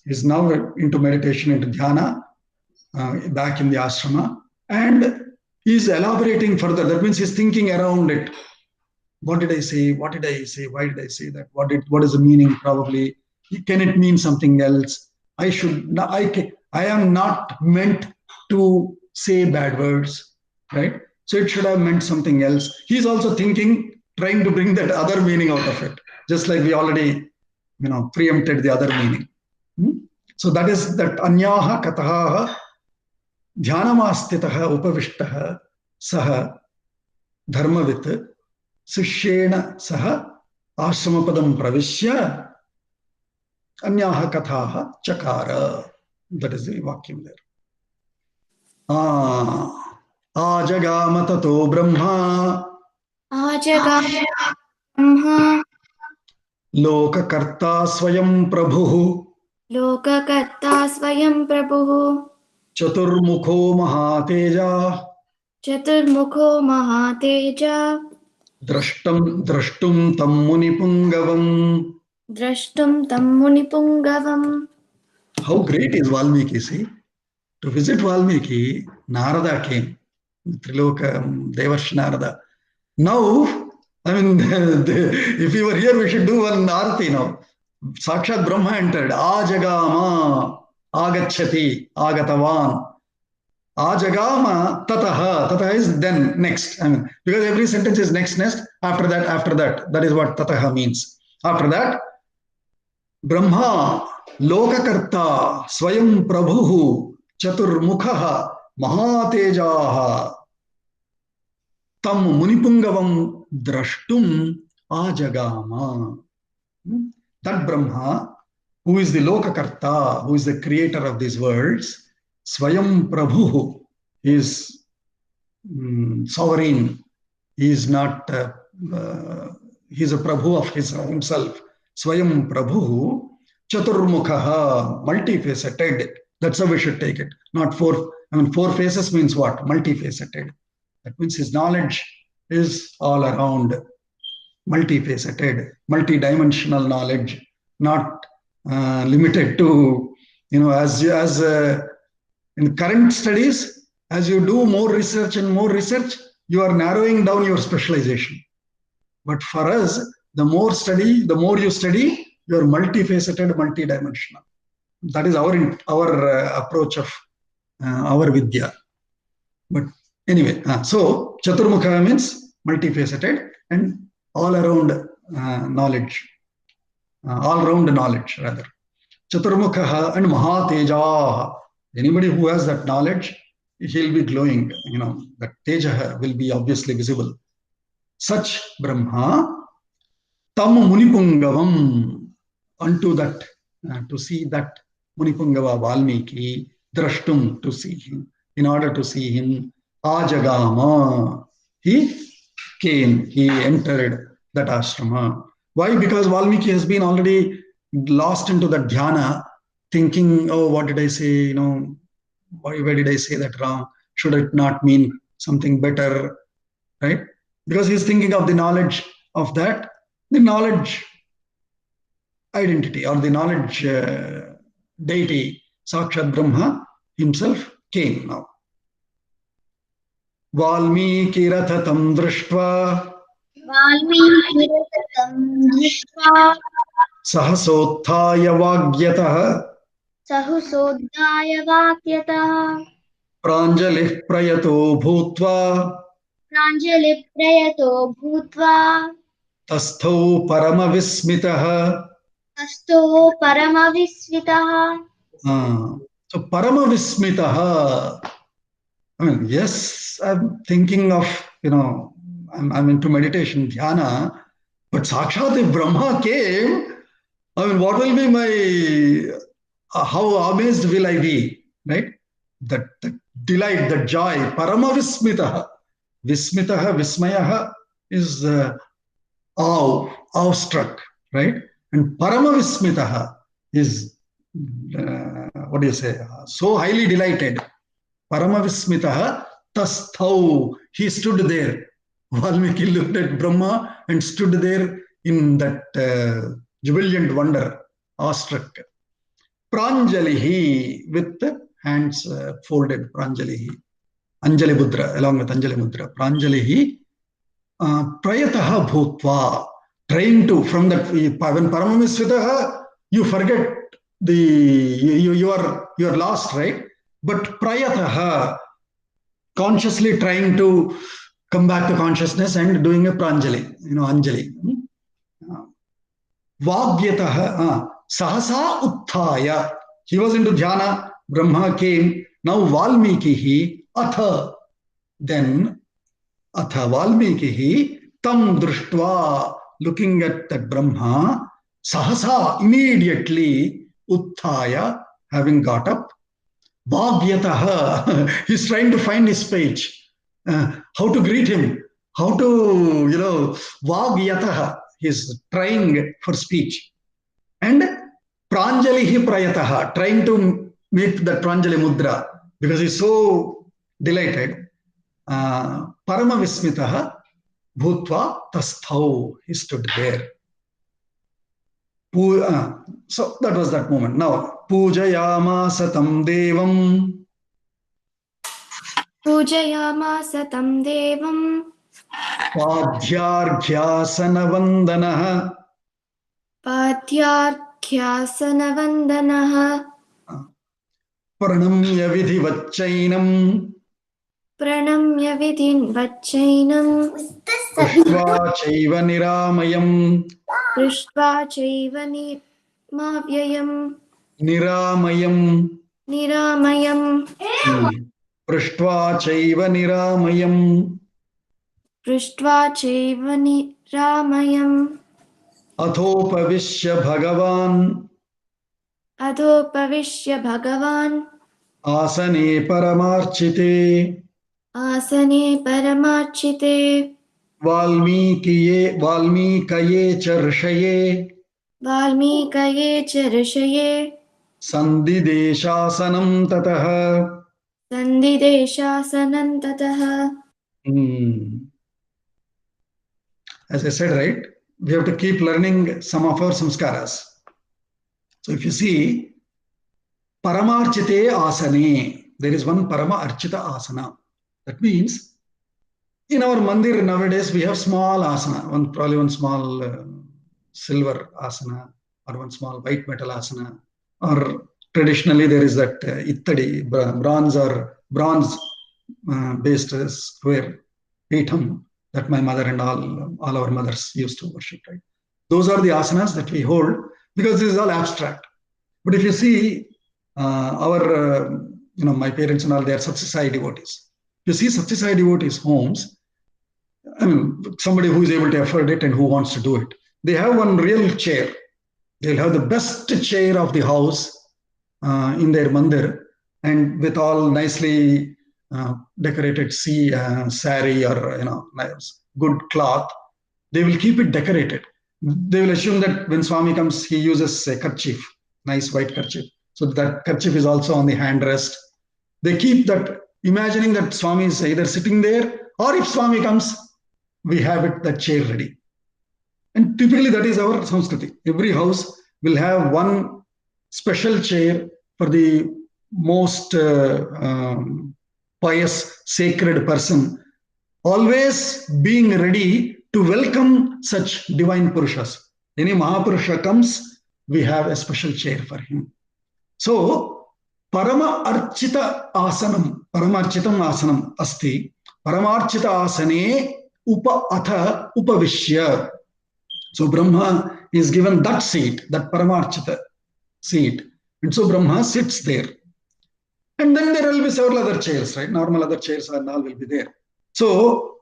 Speaker 1: He is now into meditation, into dhyana, back in the ashrama, and he is elaborating further. That means he is thinking around it. What did I say? What did I say? Why did I say that? What is the meaning? Probably can it mean something else? I am not meant to say bad words, right? So it should have meant something else. He is also thinking, trying to bring that other meaning out of it, just like we already, preempted the other meaning. So that is that anyaha kataha ध्यानमास्थितः उपविष्टः सः धर्मवित् शिष्येण सह आश्रमपदं प्रविश्य अन्याः कथाः चकार. That is the vacuum there. आजगाम ततो ब्रह्मा
Speaker 2: आजगाम ब्रह्मा
Speaker 1: लोककर्ता स्वयं प्रभुः
Speaker 2: लोककर्ता स्वयं प्रभुः
Speaker 1: चतुर्मुखो महातेजा
Speaker 2: चतुर्मुखो महातेजा
Speaker 1: द्रष्टुं तं मुनिपुङ्गवम्.
Speaker 2: द्रष्टुं तं मुनिपुङ्गवम्.
Speaker 1: How great is Valmiki, see? To visit Valmiki, Narada came. Triloka, Devarshi Narada. Now, I mean, if we were here, we should do one arati now. Sakshat Brahma entered. Ajagama, agachati, agatavan. Ajagama, tataha. Tataha is then, next. I mean, because every sentence is next. After that. That is what tataha means. After that, Brahma, Lokakarta, Swayam Prabhuhu, Chaturmukhaha, Mahatejaha, Tam Munipungavam Drashtum Ajagama. That Brahma, who is the Lokakarta, who is the creator of these worlds, Swayam Prabhuhu, is sovereign. He is not, he is a Prabhu of himself. Swayam Prabhu, Chaturmukhaha, multifaceted. That's how we should take it. Not four. I mean, four faces means what? Multifaceted. That means his knowledge is all around. Multifaceted, multidimensional knowledge, not limited to, as in current studies, as you do more research, you are narrowing down your specialization. But for us, the more you study, you are multifaceted, multidimensional. That is our approach of our Vidya. But anyway, so Chaturmukha means multifaceted and all-around knowledge. All-round knowledge, rather. Chaturmukha and Mahateja. Anybody who has that knowledge, he'll be glowing. That Teja will be obviously visible. Such Brahma, Tam Munipungavam, unto that, to see that Munipungava Valmiki, Drashtum, to see him. In order to see him, Ajagama, he came, he entered that ashrama. Why? Because Valmiki has been already lost into that dhyana, thinking, oh, what did I say? Why did I say that wrong? Should it not mean something better? Right? Because he's thinking of the knowledge of that, the knowledge identity or the knowledge deity, Sakshat Brahma himself came now. Valmiki rathatam drashtva sahasothaya vagyatah pranjalih prayato bhutva tasthau paramavismitah. So paramavismitah. I mean, yes, I'm thinking of, I'm into meditation, dhyana, but Sakshat, if Brahma came, I mean, what will be my, how amazed will I be, right? That delight, that joy, paramavismitah. Vismitah, vismayaha is awestruck, right? And paramavismitah is, what do you say, so highly delighted. Paramavismitah tasthau, he stood there. Valmiki looked at Brahma and stood there in that jubilant wonder, awestruck. Pranjalihi, with hands folded, Pranjalihi. Anjali Mudra, along with Anjali Mudra. Pranjalihi, prayataha bhutva, trying to, from that, when Paramavismitah, you forget you are lost, right? But prayataha, consciously trying to come back to consciousness and doing a pranjali, anjali. Vagyataha, sahasa utthaya. He was into dhyana, Brahma came Now Valmiki atha, then atha Valmiki tam drushtva, looking at that Brahma, sahasa, immediately, utthaya, having got up, bhagyataha, he's trying to find his speech, how to greet him, how to, bhagyataha, he's trying for speech. And pranjalihi prayataha, trying to make that pranjali mudra, because he's so delighted. Parama vismitaha bhutva tasthau, he stood there. So that was that moment. Now, pujayamasa tam devam.
Speaker 2: Pujayamasa tam devam.
Speaker 1: Padhyarghyaasana vandanaha.
Speaker 2: Padhyarghyaasana vandanaha.
Speaker 1: Pranamya vidhivacchainam.
Speaker 2: Pranamya vidhin vacchainam.
Speaker 1: Prishva chaiva niramayam.
Speaker 2: Prishva chaiva nirmavyayam.
Speaker 1: Niramayam.
Speaker 2: Niramayam.
Speaker 1: Prishtva chaiva niramayam.
Speaker 2: Prishtva chaiva niramayam.
Speaker 1: Athopavishya bhagavan.
Speaker 2: Adhopavishya bhagavan.
Speaker 1: Asane paramarchite.
Speaker 2: Asane paramarchite.
Speaker 1: Valmikaye cha rishaye.
Speaker 2: Valmikaye cha rishaye.
Speaker 1: Sandideshasanam tataha.
Speaker 2: Sandideshasanam tataha.
Speaker 1: As I said, right, we have to keep learning some of our samskaras. So if you see, paramarchite asane, there is one parama archita asana. That means, in our mandir nowadays, we have small asana, probably one small silver asana, or one small white metal asana, or traditionally there is that ittadi, bronze based square peetham that my mother and all our mothers used to worship, right? Those are the asanas that we hold, because this is all abstract. But if you see my parents and all, they are Satsasai devotees. If you see Satsasai devotees' homes, I mean, somebody who is able to afford it and who wants to do it, they have one real chair. They'll have the best chair of the house in their mandir, and with all nicely decorated sari or good cloth, they will keep it decorated. They will assume that when Swami comes, he uses a kerchief, nice white kerchief. So that kerchief is also on the handrest. They keep that, imagining that Swami is either sitting there, or if Swami comes, we have that chair ready. And typically that is our Sanskriti. Every house will have one special chair for the most pious, sacred person, always being ready to welcome such divine Purushas. Any Mahapurusha comes, we have a special chair for him. So, Parama Archita Asanam, Paramarchitam Asanam Asti, Paramarchita Asane Atha Upavishya. So, Brahma is given that seat, that Paramarchita seat. And so, Brahma sits there. And then there will be several other chairs, right? Normal other chairs and all will be there. So,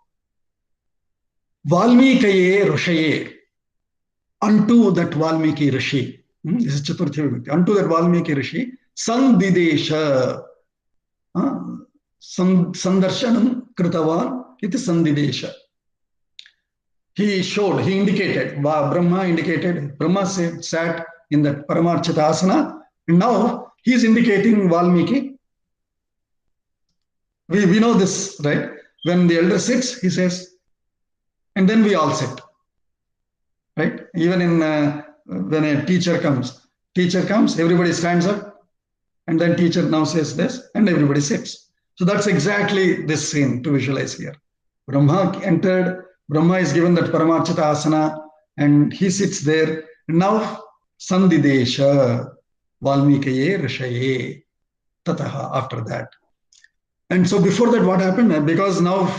Speaker 1: Valmikaye Rishaye, unto that Valmiki Rishi, this is Chaturthi Vibhakti, unto that Valmiki Rishi, Sandidesha, Sandarshanam Kritavan, it is Sandidesha. He showed, he indicated, Brahma indicated, Brahma sat in that Paramarchita Asana, and now he is indicating Valmiki. We know this, right? When the elder sits, he says, and then we all sit, right? Even in when a teacher comes, everybody stands up, and then teacher now says this, and everybody sits. So that's exactly this scene to visualize here. Brahma entered, Brahma is given that Paramarchita Asana, and he sits there. And now, Sandidesha, Valmikaye Rishaye, Tataha, after that. And so before that, what happened? Because now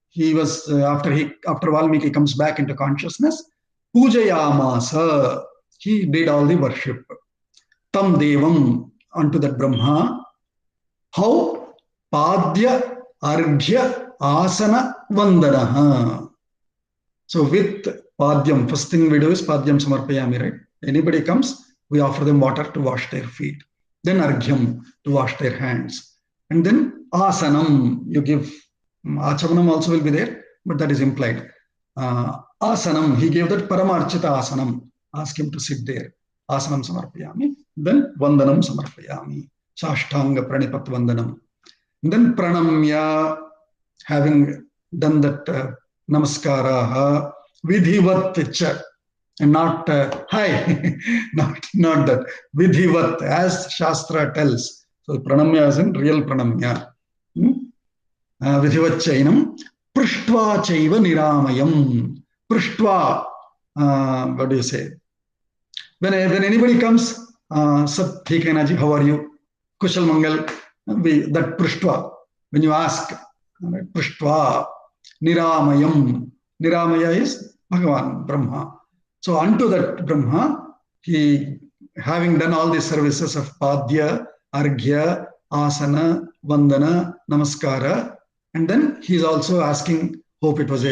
Speaker 1: he was, after Valmiki comes back into consciousness, Pujayamasa, he did all the worship. Tam Devam, unto that Brahma, How? Padya, Arghya, Asana, Vandanaha. So with Padyam, first thing we do is Padyam Samarpayami, right? Anybody comes, we offer them water to wash their feet. Then Arghyam, to wash their hands. And then Asanam, you give, Achavanam also will be there, but that is implied. Asanam, he gave that Paramarchita Asanam. Ask him to sit there. Asanam Samarpayami. Then Vandanam Samarpayami. Shashtanga Pranipat Vandanam. And then Pranamya, having done that Namaskara, Vidhivat cha, and not hi, not that. Vidhivat, as Shastra tells. So Pranamya is in real Pranamya. Vidhivat chainam, Prishtva chaiva niramayam. Prishtva, what do you say? When anybody comes, Sab theek hai na ji, how are you? Kushal Mangal, that Prishtva, when you ask, Prishtva, Niramayam. Niramaya is Bhagavan, Brahma. So unto that Brahma, he, having done all the services of Padya, Arghya, Asana, Vandana, Namaskara, and then he is also asking, hope it was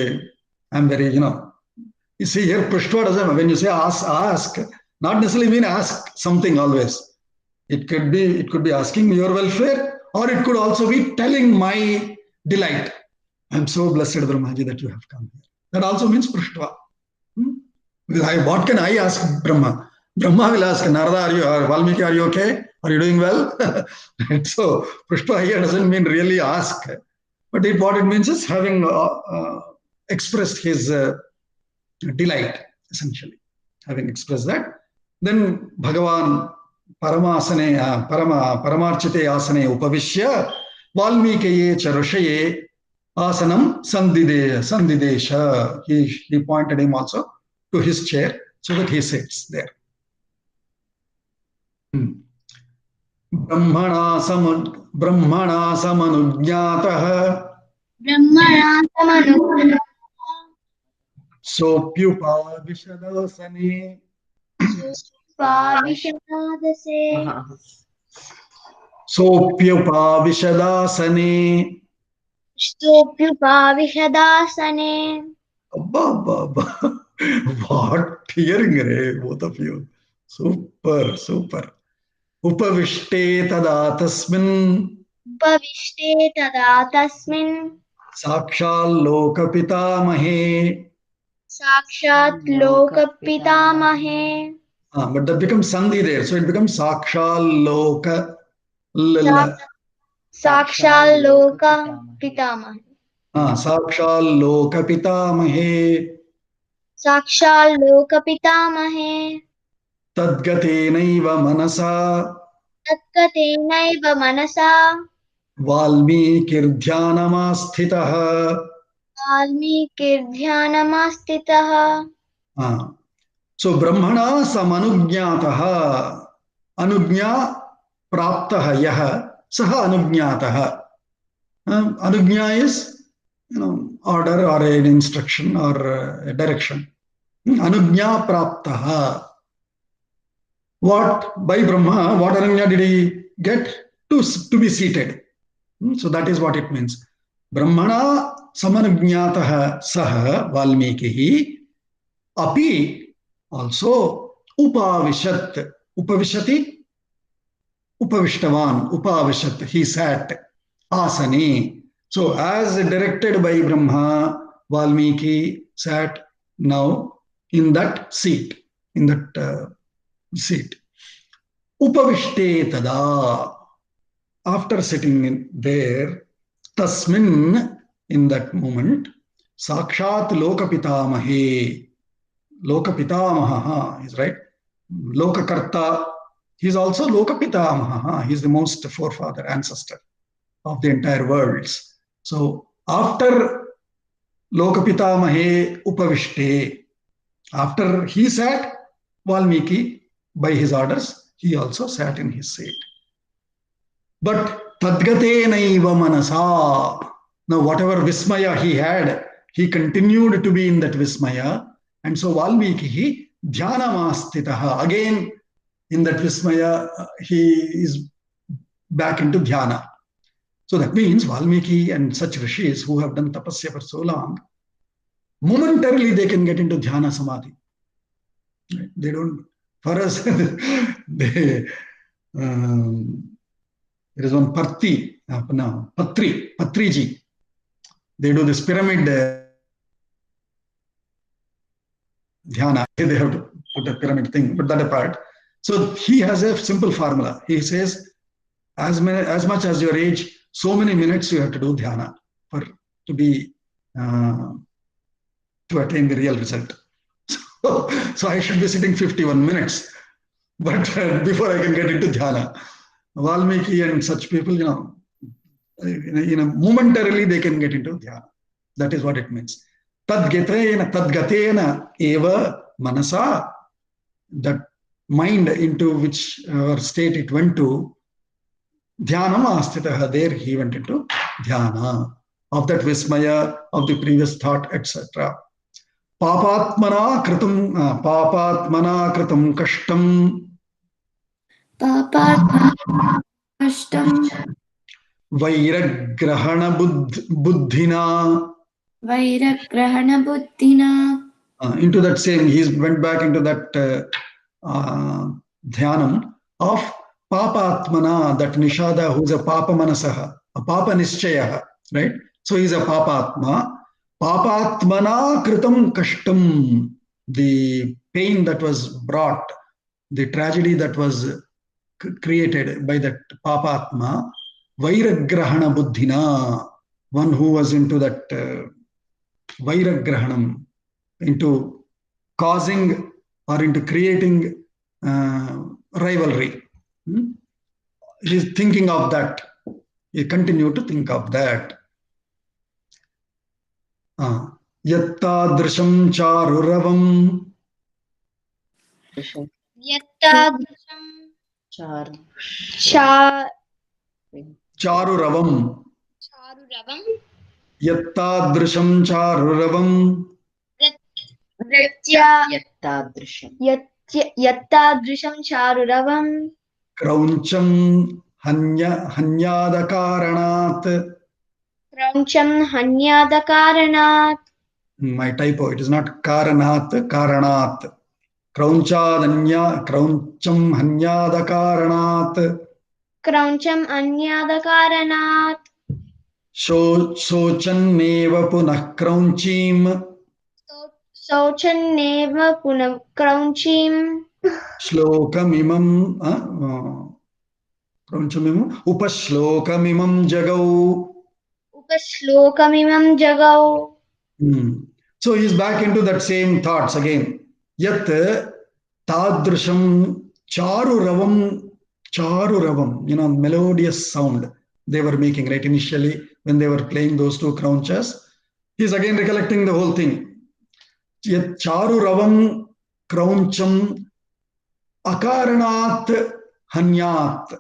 Speaker 1: I'm very, you see here, Prishtva doesn't, when you say ask, not necessarily mean ask something always. It could be asking your welfare, or it could also be telling my delight. I'm so blessed, Brahmaji, that you have come here. That also means Prishtva. Because what can I ask Brahma? Brahma will ask, Narada, are you, or Valmiki, are you okay? Are you doing well? So Prishtva here doesn't mean really ask. But what it means is having expressed his delight, essentially. Having expressed that, then Bhagavan Paramarchite asane upavishya Valmiki charushaye asanam sandidesha. He pointed him also to his chair so that he sits there. Brahmana samanugyatah Sopyupa vishadasane Sopyupa vishadasane Abba. What hearing, both of you. Super. Upavishte tada tasmin Sakshal lokapitamahe. But that becomes Sandhi there. So it becomes Sakshal loka.
Speaker 5: Sakshal loka pitamahe.
Speaker 1: Sakshal lokapitamahe.
Speaker 5: Sakshal loka pitamahe.
Speaker 1: Tadgatenaiva manasa
Speaker 5: Tatkatenaiva manasa
Speaker 1: Valmikir-dhyanamastitah.
Speaker 5: Valmikir-dhyanamastitah.
Speaker 1: So Brahmana samanugyataha. Anugnya praptaha yaha saha anugyataha. Anugnya is order or an instruction or a direction. Anugnya praptaha. What by Brahma, what anugnya did he get? To be seated. So that is what it means. Brahmana samanugyataha saha Valmikihi api also upavishat. Upavishati, upavishtavan, upavishat, he sat. Asani. So as directed by Brahma, Valmiki sat now in that seat. Upavishte tada. After sitting in there, tasmin, in that moment, sakshat lokapitamahe. Lokapitamaha is right. Lokakarta, he is also Lokapitamaha. He is the most forefather, ancestor of the entire worlds. So after Lokapitamahe upavishte, after he sat, Valmiki, by his orders, he also sat in his seat. But Tadgatenaiva manasa. Now whatever Vismaya he had, he continued to be in that Vismaya. And so Valmiki dhyanamastitaha. Again, in that Vismaya, he is back into dhyana. So that means Valmiki and such rishis who have done tapasya for so long, momentarily they can get into dhyana samadhi. They don't, for us, there is one Patriji. They do this pyramid dhyana. They have to put a pyramid thing, but that apart. So he has a simple formula. He says, as much as your age, so many minutes you have to do dhyana to be to attain the real result. So I should be sitting 51 minutes, but before I can get into dhyana. Valmiki and such people, momentarily they can get into dhyana. That is what it means. Tadgatena eva manasa, that mind into which our state it went to, dhyanam astitaha, there he went into dhyana of that vismaya, of the previous thought, etc. Papatmana kritam kashtam.
Speaker 2: Papatmana kashtam.
Speaker 1: Vairagrahana buddhina.
Speaker 2: Vairagrahana buddhina.
Speaker 1: Into that same, he went back into that dhyanam of papatmana, that nishada who is a papa manasaha, a papa nischaya, right? So he is a papatma. Papatmana kritam kashtam, the pain that was brought, the tragedy that was created by that papatma. Vairagrahana buddhina, one who was into that vairagrahanam, into causing or into creating rivalry. He is thinking of that. He continued to think of that. Yattadrisham charuravam.
Speaker 5: Yattadrisham
Speaker 1: Charuravam.
Speaker 5: charuravam.
Speaker 1: Yattadrisham charuravam.
Speaker 5: Yattadrisham charuravam.
Speaker 1: Krauncham hanyadakaranat.
Speaker 5: Krauncham hanyadakaranat.
Speaker 1: My typo, it is not karanat, karanat. Krauncham hanyadakaranat.
Speaker 5: Krauncham hanyadakaranat.
Speaker 1: Sochanneva punah kraunchim.
Speaker 5: Sochanneva punah kraunchim.
Speaker 1: Shlokamimam upashlokamimam jagau.
Speaker 5: Upashlokamimam jagau.
Speaker 1: So he is back into that same thoughts again. Yat tadrisham charuravam, melodious sound they were making right initially when they were playing those two kraunchas. He is again recollecting the whole thing. Yat charuravam krauncham akaranat hanyat.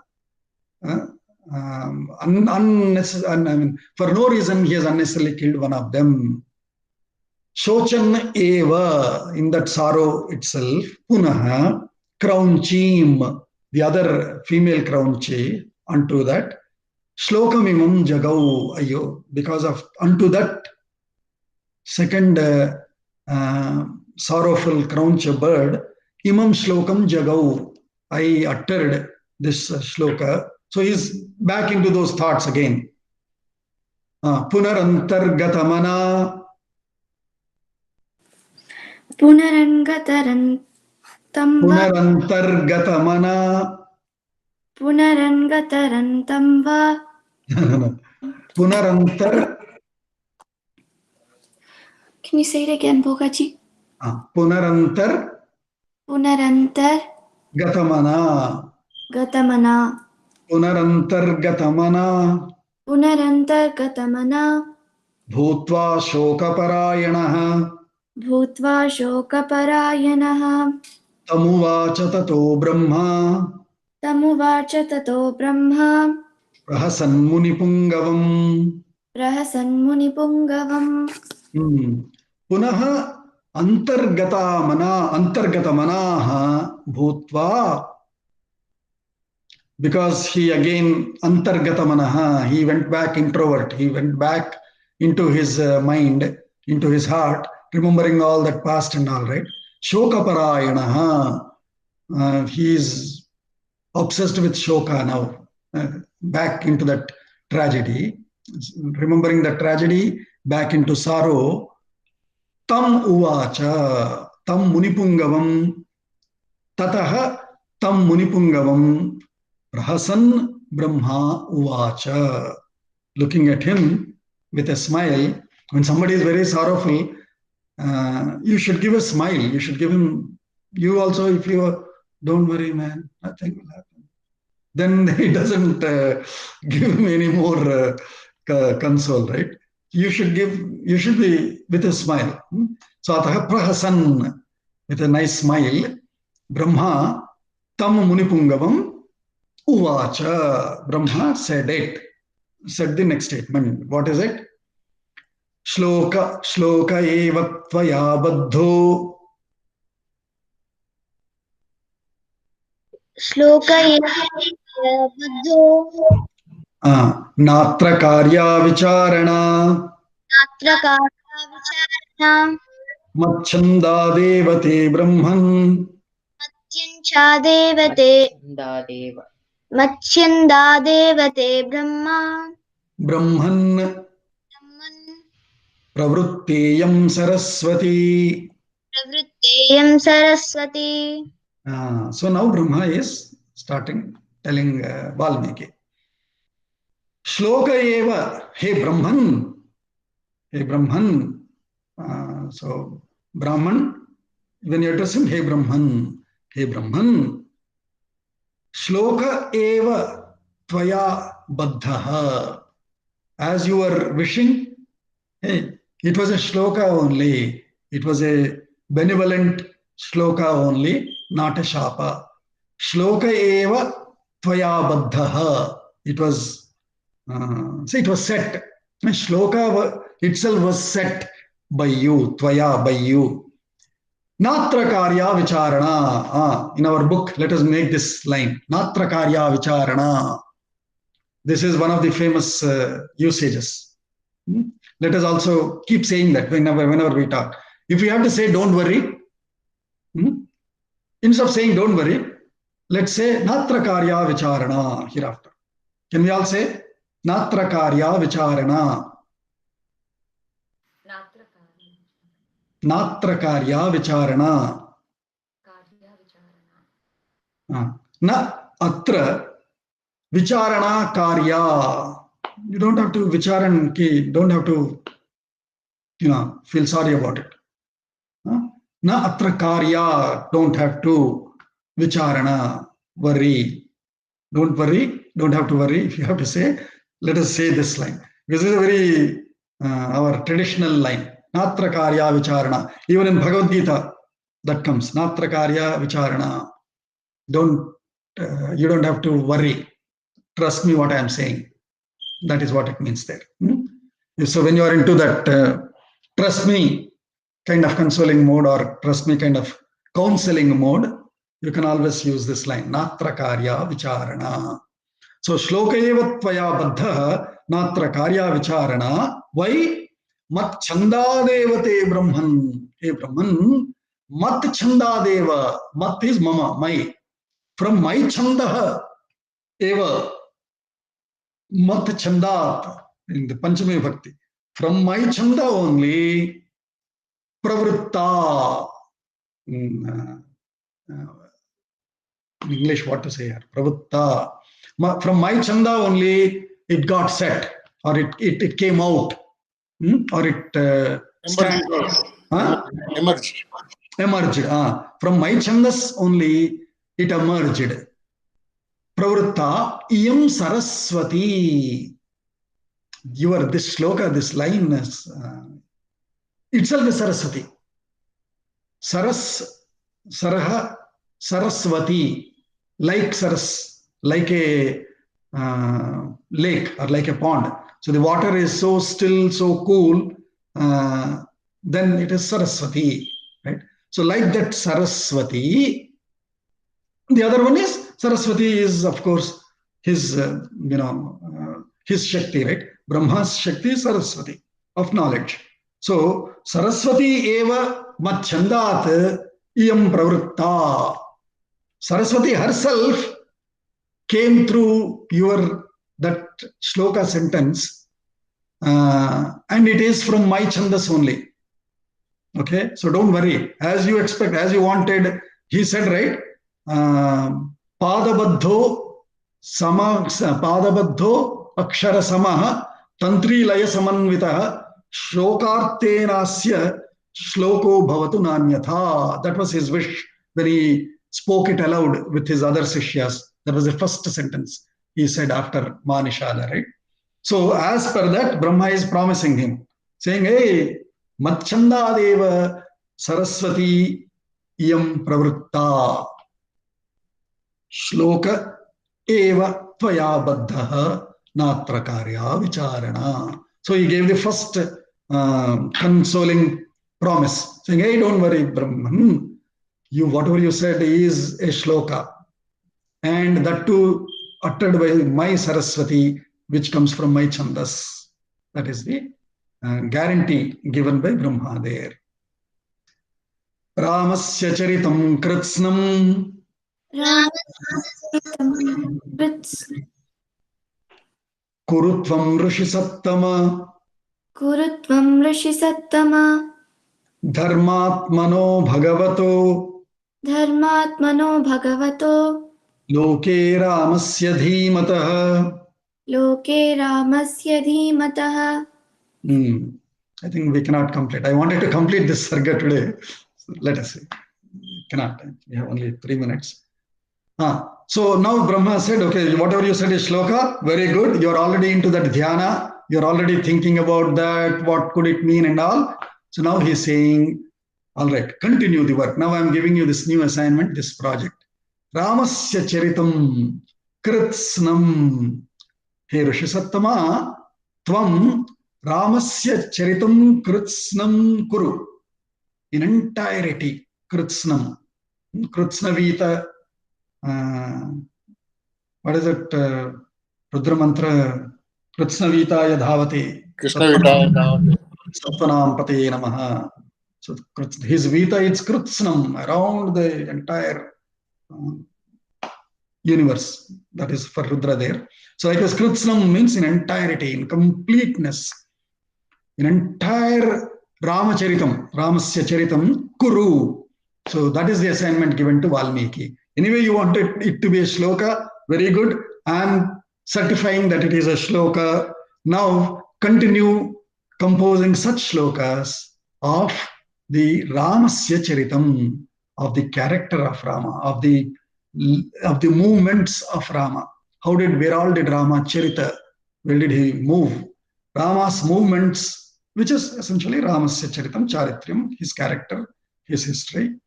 Speaker 1: For no reason he has unnecessarily killed one of them. Shochan eva, in that sorrow itself, punaha kraunchim, the other female kraunchi, unto that shlokamimam jagau ayo, because of unto that second sorrowful krauncha bird, imam shlokam jagau, I uttered this shloka. So he's back into those thoughts again. Punarantargatamana. Punarantargatamana.
Speaker 2: Punarangatam va.
Speaker 1: Punarantar.
Speaker 2: Can you say it again, Bhogaji?
Speaker 1: Punarantar.
Speaker 2: Punarantar
Speaker 1: Gatamana.
Speaker 2: gatamana.
Speaker 1: Punarantar gatamana.
Speaker 2: Punarantar gatamana.
Speaker 1: Bhutva shokaparayanah.
Speaker 2: Bhutva shokaparayanah.
Speaker 1: Tamuvacha tato brahma.
Speaker 2: Tamuvacha tato brahma.
Speaker 1: Prahasan munipungavam.
Speaker 2: Prahasan munipungavam.
Speaker 1: Punaha antargatamanaha bhutva because he again antargata manaha, he went back introvert, he went back into his mind, into his heart, remembering all that past and all, right? Shokaparayanaha, he is obsessed with shoka now, back into that tragedy, remembering the tragedy, back into sorrow. Tam uvacha, tam munipungavam, tataha tam munipungavam, Prahasan Brahma uvacha. Looking at him with a smile. When somebody is very sorrowful, you should give a smile. You should give him, you also, if you don't worry, man, nothing will happen. Then he doesn't give him any more console, right? You should be with a smile. So ataha prahasan, with a nice smile, Brahma tam munipungavam uvacha, Brahma said the next statement. What is it? Shloka eva tvaya baddho.
Speaker 5: Shloka buddho
Speaker 1: Natra karya vicharana.
Speaker 5: Natra karya vicharana.
Speaker 1: Machanda devate brahman.
Speaker 5: Matyancha devate. Matsyanda devate Brahma.
Speaker 1: Brahman pravrutteyam saraswati.
Speaker 5: Pravritteyam Saraswati.
Speaker 1: So now Brahma is starting telling Valmiki. Shloka eva, hey Brahman. So Brahman, when you address him, hey Brahman. Shloka eva tvaya baddhaha. As you were wishing, hey, it was a shloka only. It was a benevolent shloka only, not a shapa. Shloka eva tvaya baddhaha. It was, it was set. Shloka itself was set by you, tvaya, by you. Natra karya vicharana. In our book, let us make this line. Natra karya vicharana. This is one of the famous usages. Let us also keep saying that whenever we talk. If we have to say don't worry, instead of saying don't worry, let's say natra karya vicharana hereafter. Can we all say natra karya vicharana? Natra karya vicharana. Na atra vicharana karya. You don't have to vicharan, don't have to, feel sorry about it. Na atra karya, don't have to vicharana, worry. Don't worry, don't have to worry. If you have to say, let us say this line. Because this is a very, our traditional line. Natra karya vicharana. Even in Bhagavad Gita, that comes. Natra karya vicharana. You don't have to worry. Trust me what I am saying. That is what it means there. So when you are into that trust me kind of consoling mode or trust me kind of counseling mode, you can always use this line. Natra karya vicharana. So shloka eva tvaya baddha natra karya vicharana. Why? Mat chanda devate brahman. Hey Brahman, mat chanda deva. Mat is mama, my. From my chanda eva. Mat chandat, in the Panchami Bhakti. From my chanda only, pravritta. In English, what to say here? Pravritta. From my chanda only, it got set, or it came out, or it emerged. From my chandas only, it emerged. Pravritta iyam saraswati. This shloka, this line is itself is Saraswati. Saraha, Saraswati, like Saras, like a lake or like a pond. So the water is so still, so cool, then it is Saraswati, right? So like that Saraswati, the other one is Saraswati is, of course, his his Shakti, right? Brahma's Shakti is Saraswati, of knowledge. So Saraswati eva machandat iyam pravritta. Saraswati herself came through that shloka sentence, and it is from my chandas only. Okay, so don't worry. As you expect, as you wanted, he said, right? Padabadho akshara samaha tantri laya samanvitaha shlokartenasya shloko bhavatu nanyatha. That was his wish when he spoke it aloud with his other sishyas. That was the first sentence he said after Manishala, right? So as per that, Brahma is promising him, saying, hey, Machandadeva Saraswati iyam pravritta shloka eva tvaya baddha natra karya vicharana. So he gave the first consoling promise, saying, hey, don't worry, Brahman, whatever you said is a shloka, and that too uttered by my Saraswati, which comes from my chandas. That is the guarantee given by Brahma there. Ramasya charitam kritsnam kurutvam rishi sattama dharmatmano bhagavato loke ramasya dhimatah. I think we cannot complete. I wanted to complete this sarga today. So let us see. Cannot. We have only 3 minutes. So now Brahma said, okay, whatever you said is shloka, very good. You're already into that dhyana. You're already thinking about that. What could it mean and all. So now he's saying, all right, continue the work. Now I'm giving you this new assignment, this project. Ramasya charitam kritsnam. Hey Rishisattama, tvam Ramasya charitam kritsnam kuru. In entirety, kritsnam. Kritsnavita. What is it? Rudra mantra. Kritsnavitaya dhavati.
Speaker 3: Krishnavitaya dhavati.
Speaker 1: Sattanam pate namaha. So his vita is kritsnam around the entire universe. That is for Rudra there. So like kritsnam means in entirety, in completeness. In entire Rama-charitam, Ramasya charitam kuru. So that is the assignment given to Valmiki. Anyway, you wanted it to be a shloka. Very good. I am certifying that it is a shloka. Now continue composing such shlokas of the Ramasya charitam, of the character of Rama, of the movements of Rama. Where did Rama charita? Where did he move? Rama's movements, which is essentially Ramasya charitam, charitriam, his character, his history.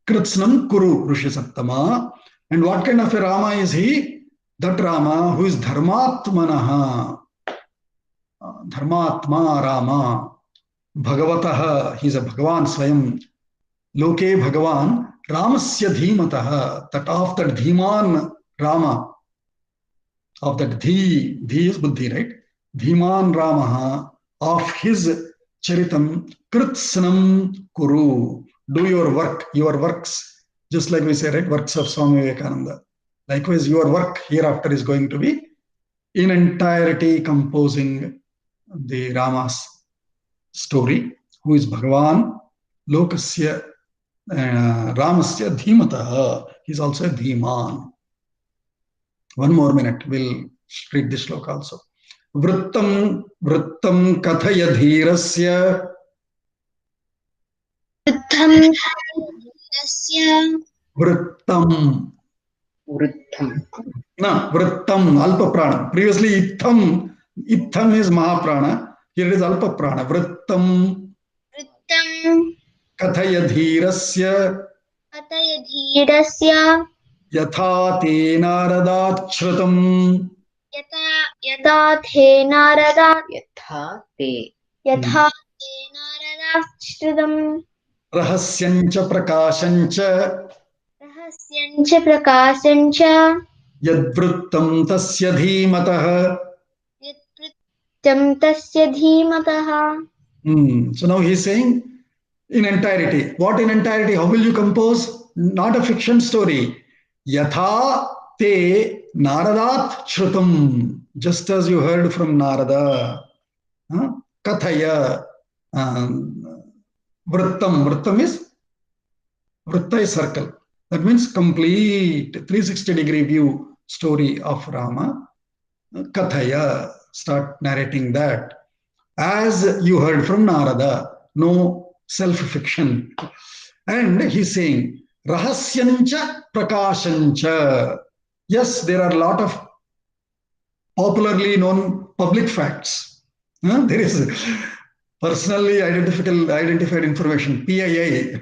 Speaker 1: Kritsnam kuru Rishisattama. And what kind of a Rama is he? That Rama who is dharmatmanaha. Dharmatma Rama. Bhagavataha, he is a Bhagavan Swayam. Loke Bhagavan. Ramasya dhimataha. That of that dhiman Rama. Of that dhi is buddhi, right? Dhiman Ramaha. Of his charitam. Kritsnam kuru. Do your work, your works, just like we say, right? Works of Swami Vivekananda. Likewise, your work hereafter is going to be in entirety composing the Rama's story, who is Bhagavan, Lokasya, Ramasya Dhimataha. He's also a Dhiman. 1 more minute, we'll read this shloka also. Vrittam kathaya dhirasya. Vrittam. No, Vrittam, Alpa Prana. Previously, Itham is Mahaprana. Here it is Alpa Prana. Vrittam. Kathaya dhirasya. Yatha te naradat shrutam.
Speaker 5: Yatha te naradat shrutam.
Speaker 1: Rahasyancha prakashancha.
Speaker 5: Rahasyancha prakasyancha.
Speaker 1: Yadvrittam tasya dhimatah.
Speaker 5: Yadvrittam tasya dhimatah.
Speaker 1: So now he's saying in entirety. What in entirety? How will you compose? Not a fiction story. Yatha te naradat shrutam. Just as you heard from Narada. Kathaya. Vrittam. Vrittam is Vritta is circle. That means complete 360-degree view story of Rama. Kathaya. Start narrating that. As you heard from Narada. No self-fiction. And he's saying, Rahasyancha Prakashancha. Yes, there are a lot of popularly known public facts. There is personally identified information, PII.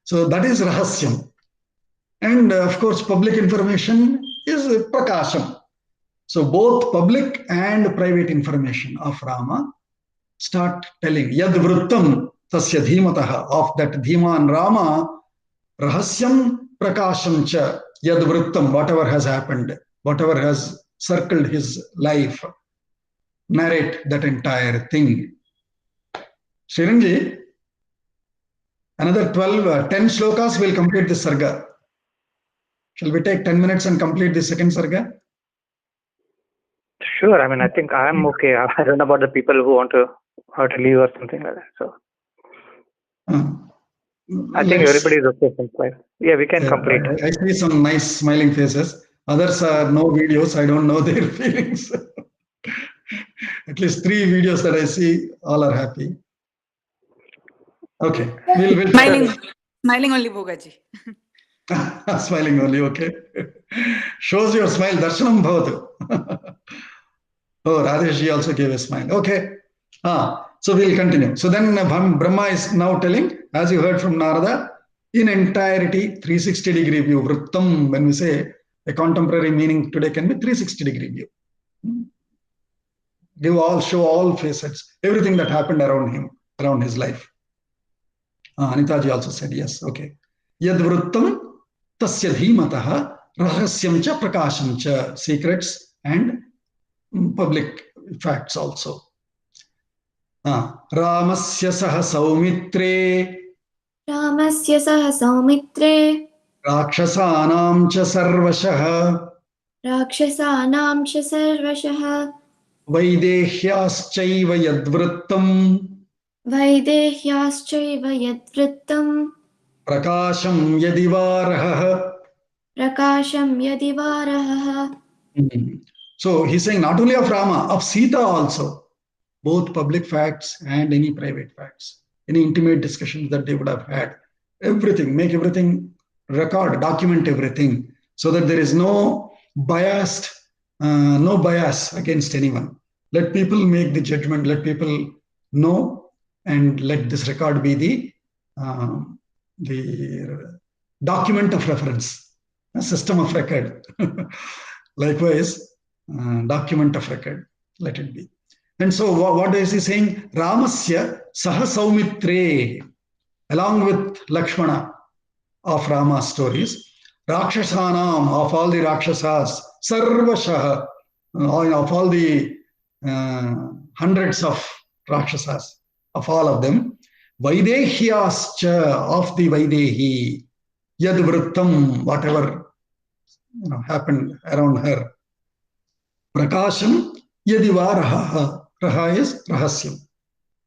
Speaker 1: So that is Rahasyam. And of course, public information is Prakasham. So both public and private information of Rama start telling Yad Vrittam Tasya Dhimataha, of that Dhiman Rama, Rahasyam Prakasham Cha, Yad Vrittam, whatever has happened, whatever has circled his life, narrate that entire thing. Shiranji, another 10 shlokas will complete this sarga. Shall we take 10 minutes and complete the second sarga?
Speaker 6: Sure. I mean, I think I'm okay. I don't know about the people who want to leave or something like that. So I think everybody is okay. Yeah, we can complete.
Speaker 1: I see some nice smiling faces. Others are no videos. I don't know their feelings. At least 3 videos that I see, all are happy. Okay. We'll
Speaker 7: Smiling only, Bhogaji.
Speaker 1: Smiling only, okay. Shows your smile. Darshanam bhavatu. Oh, Radhesh also gave a smile. Okay. So we'll continue. So then Brahma is now telling, as you heard from Narada, in entirety, 360-degree view. Vrittam, when we say a contemporary meaning today can be 360-degree view. Show all facets, everything that happened around him, around his life. Anitaji also said yes. Okay. Yad Vrittam tasya dhimataha rahasyam cha prakasham cha, secrets and public facts also. Ramasya saha saumitre.
Speaker 2: Ramasya saha saumitre.
Speaker 1: Rakshasanam cha sarvashah.
Speaker 2: Rakshasanam cha sarvashah.
Speaker 1: Vaidehyāscaiva yadvrittam.
Speaker 2: Vaidehyāscaiva yadvrittam.
Speaker 1: Prakasham yadivarahah.
Speaker 2: Prakasham yadivarahah.
Speaker 1: So he's saying not only of Rama, of Sita also, both public facts and any private facts, any intimate discussions that they would have had, everything, make everything record, document everything, so that there is no bias against anyone. Let people make the judgment, let people know, and let this record be the document of reference, a system of record. Likewise, document of record, let it be. And so what is he saying? Ramasya saha saumitre, along with Lakshmana of Rama's stories, Rakshasanam, of all the Rakshasas, Sarvashah, of all the hundreds of Rakshasas, of all of them, Vaidehyascha, of the Vaidehi, Yad Vrittam, whatever happened around her, Prakasham Yadiva Raha. Raha is Rahasyam.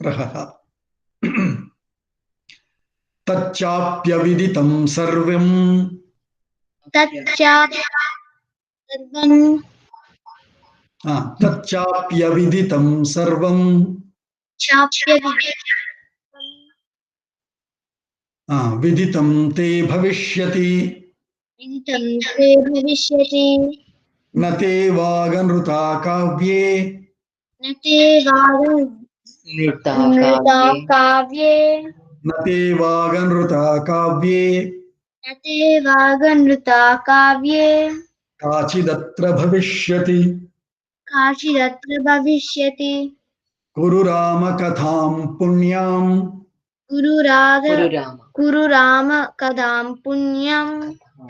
Speaker 1: Raha. Tachapya viditam sarvam. Tachapya viditam sarvam. Viditam te bhavishyati. Nate vaganruta kavye.
Speaker 5: Nate
Speaker 1: vaganruta kavye. Kachidatra bhavishyati. Kuru Rama katham punyam.
Speaker 5: Kuru Rama kadam punyam.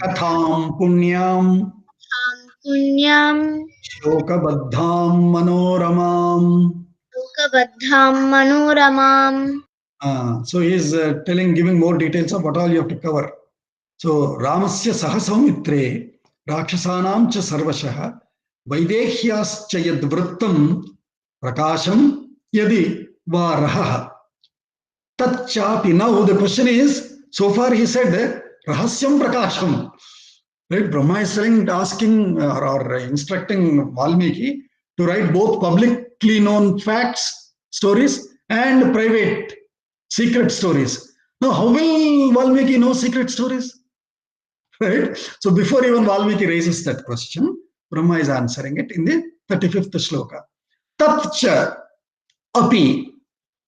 Speaker 1: Katham punyam.
Speaker 5: Punyam
Speaker 1: Shlokabaddham manoramam.
Speaker 5: Lokabaddham Manoramam.
Speaker 1: So he is giving more details of what all you have to cover. So Ramasya Sahasaumitre Rakshasanam cha Sarvashah Vaidehyascha Yadvrittam Prakasham Yadi Varaha Tatchapi. Now the question is, so far he said Rahasyam Prakasham. Right? Brahma is asking or instructing Valmiki to write both publicly known facts, stories, and private secret stories. Now, how will Valmiki know secret stories? Right? So before even Valmiki raises that question, Brahma is answering it in the 35th shloka. Tatcha api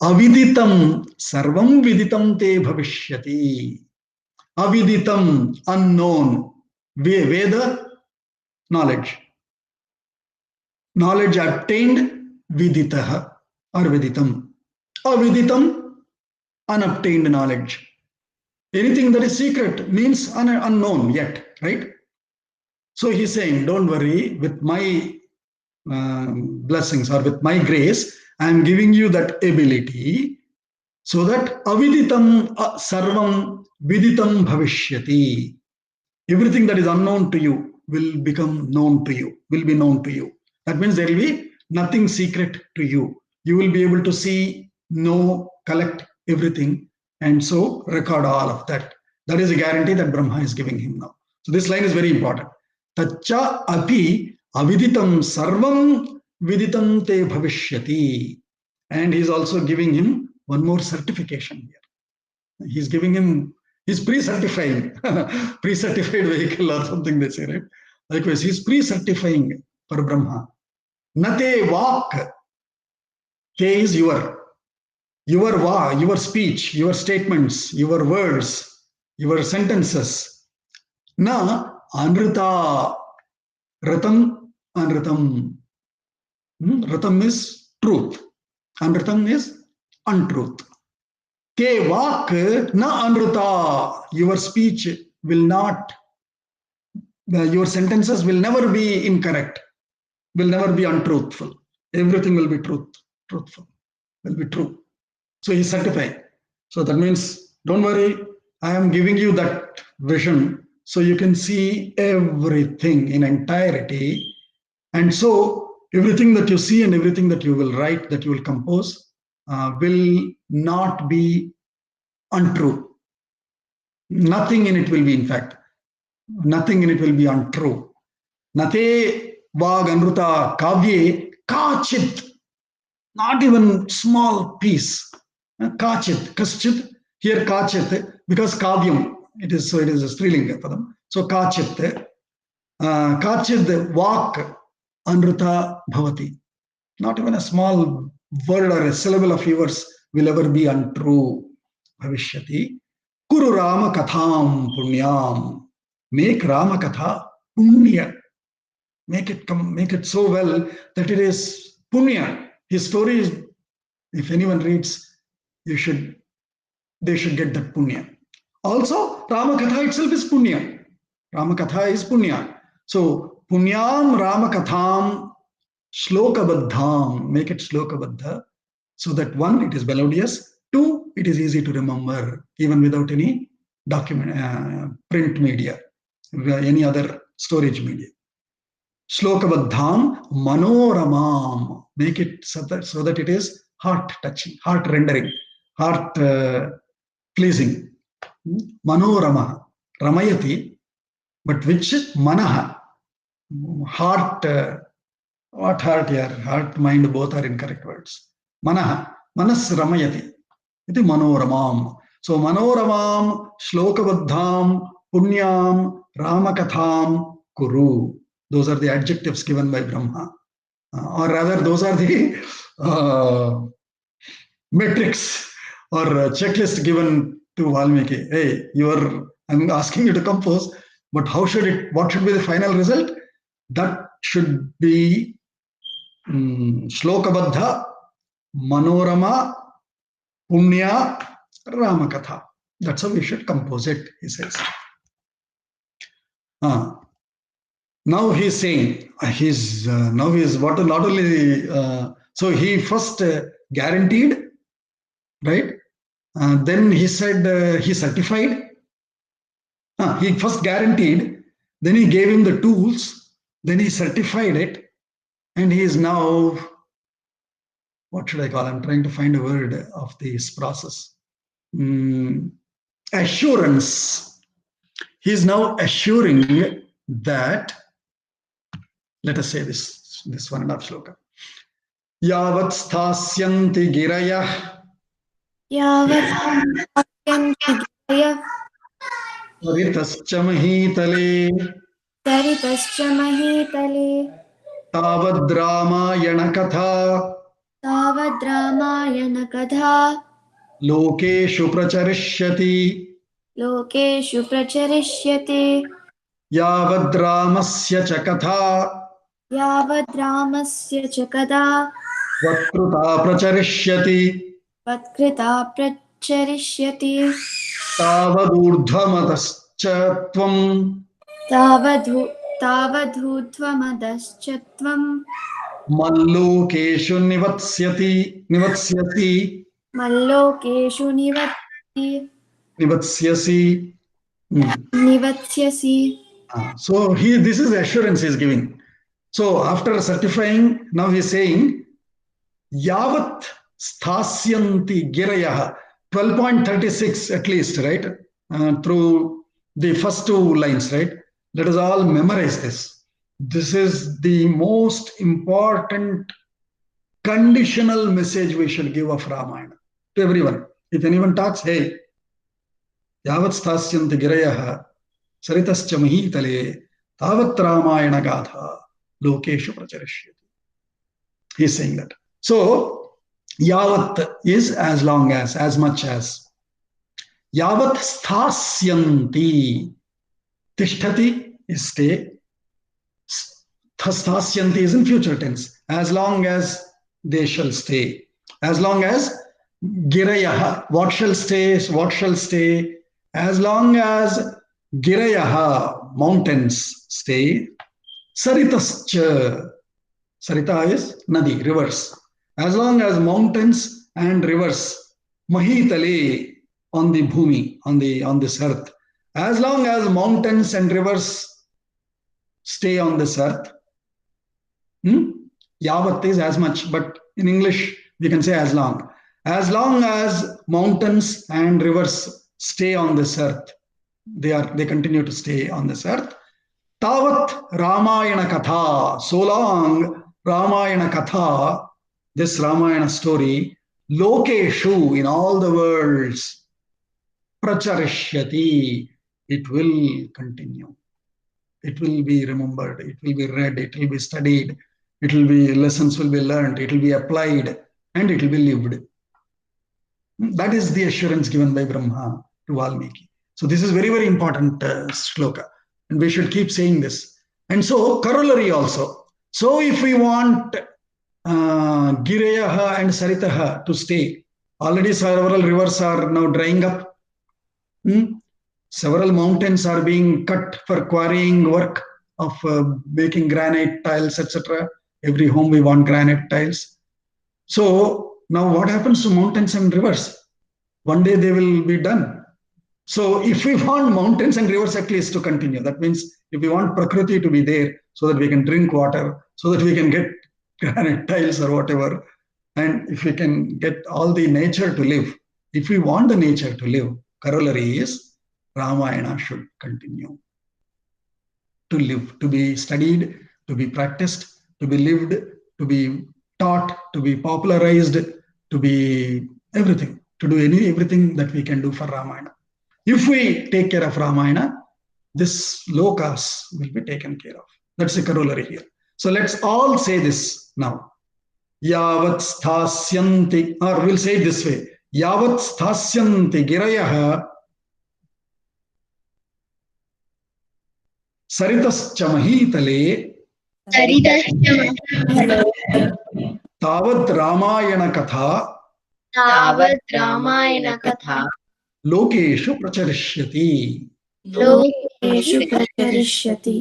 Speaker 1: aviditam sarvam viditam te bhavishyati. Aviditam, unknown. Veda, knowledge. Knowledge obtained, viditaha or viditam. Aviditam, unobtained knowledge. Anything that is secret means unknown yet, right? So he's saying, don't worry, with my blessings or with my grace, I am giving you that ability so that aviditam sarvam viditam bhavishyati. Everything that is unknown to you will become known to you, will be known to you. That means there will be nothing secret to you. You will be able to see, know, collect everything, and so record all of that. That is a guarantee that Brahma is giving him now. So this line is very important. Tacha api aviditam sarvam viditam te bhavishyati. And he's also giving him one more certification here. He's giving him, he's pre-certifying, pre-certified vehicle or something they say, right? Likewise, he's pre-certifying for Brahma. Nate vak, K is your speech, your statements, your words, your sentences. Na anrita, ratam, anritam. Ratam is truth. Anritam is untruth. Ke vak na anruta. Your speech will not, your sentences will never be incorrect, will never be untruthful. Everything will be truthful, will be true. So he's certifying. So that means, don't worry, I am giving you that vision so you can see everything in entirety. And so everything that you see and everything that you will write, that you will compose, will not be untrue. Nothing in it will be, in fact, nothing in it will be untrue. Nate vag anruta kavye kachit, not even small piece. Kachit, kaschit, here kachit, because kavyam, it is a strilinga padam. So kachit, kachit vak anruta bhavati. Not even a small word or a syllable of yours will ever be untrue. Bhavishyati. Kuru Rama katham punyam. Make Rama katha punya. Make it so well that it is punya. His story is, if anyone reads, they should get that punya. Also, Rama katha itself is punya. Rama katha is punya. So punyam Rama katham shlokabaddham. Make it shlokabaddha, so that one, it is melodious. Two, it is easy to remember, even without any document, print media, any other storage media. Shlokabaddham manoramam. Make it so that it is heart touching, heart rendering, heart pleasing. Manorama, ramayati, but which manaha, heart, what heart here? Heart, mind, both are incorrect words. Manaha, manas ramayati, iti manoramam. So manoramam, shlokabaddham, punyam, ramakatham, kuru. Those are the adjectives given by Brahma. Or rather, those are the metrics or checklist given to Valmiki. Hey, I'm asking you to compose, but what should be the final result? That should be Shlokabadha, Manorama, Punya, Ramakatha. That's how we should compose it, he says. now he's saying, now he's what not only, so he first guaranteed, right? Then he said he certified. He first guaranteed, then he gave him the tools, then he certified it, and he is now, what should I call? I'm trying to find a word of this process. Assurance. He is now assuring that, let us say this 1.5 shloka. Yavat sthasyanti girayah
Speaker 2: यावत् स्थास्यन्ति गिरयः
Speaker 1: परितश्च महीतले
Speaker 2: सरितश्च महीतले
Speaker 1: तावद्रामायण कथा
Speaker 2: तावद्रामायणकथा
Speaker 1: लोकेषु प्रचरिष्यति
Speaker 2: लोकेषु प्रचरिष्यते
Speaker 1: यावद्रामस्य च कथा
Speaker 2: यावद्रामस्य च कदा
Speaker 1: वक्तृता प्रचरिष्यति
Speaker 2: वत्कृता प्रचरिष्यति
Speaker 1: तावदूर्ध्वमतश्च त्वं
Speaker 2: तावधूध्वमदश्च त्वं
Speaker 1: मल्लोकेषु निवत्स्यसि
Speaker 2: मल्लोकेषु निवत्स्यसि.
Speaker 1: So this is assurance he is giving. So after certifying, now he is saying, Yavat sthasyanti girayah, 12.36 at least, right? Through the first two lines, right? Let us all memorize this. This is the most important conditional message we should give of Ramayana to everyone. If anyone talks, hey, Yavat sthasyanti girayah, saritascha mahitale, tavat Ramayana gatha, lokeshu pracharishyati. He is saying that. So, yavat is as long as much as. Yavat sthasyanti, tishtati is stay. Sthasyanti is in future tense. As long as they shall stay. As long as girayah, what shall stay, what shall stay. As long as girayah, mountains stay. Saritascha, sarita is nadi, rivers. As long as mountains and rivers, mahitale, on the bhumi, on this earth. As long as mountains and rivers stay on this earth, yavat is as much, but in English we can say as long. As long as mountains and rivers stay on this earth, they continue to stay on this earth. Tavat Ramayana katha, so long Ramayana katha, this Ramayana story, lokeshu, in all the worlds, pracharishyati, it will continue. It will be remembered, it will be read, it will be studied, lessons will be learned, it will be applied, and it will be lived. That is the assurance given by Brahma to Valmiki. So this is very, very important shloka, and we should keep saying this. And so corollary also. So if we want Girayaha and Saritaha to stay, already several rivers are now drying up. Several mountains are being cut for quarrying work of making granite tiles, etc. Every home we want granite tiles. So now what happens to mountains and rivers? One day they will be done. So if we want mountains and rivers at least to continue, that means if we want Prakriti to be there so that we can drink water, so that we can get granite tiles or whatever, and if we can get all the nature to live, if we want the nature to live, corollary is Ramayana should continue to live, to be studied, to be practiced, to be lived, to be taught, to be popularized, to be everything, to do everything that we can do for Ramayana. If we take care of Ramayana, this lokas will be taken care of. That's the corollary here. So let's all say this now. Yavat sthasyanti, or we'll say it this way. Yavat sthasyanti girayah saritascha mahitale tavat Ramayana katha lokeshu pracharishyati.
Speaker 2: लोकेषु प्रचरिष्यति.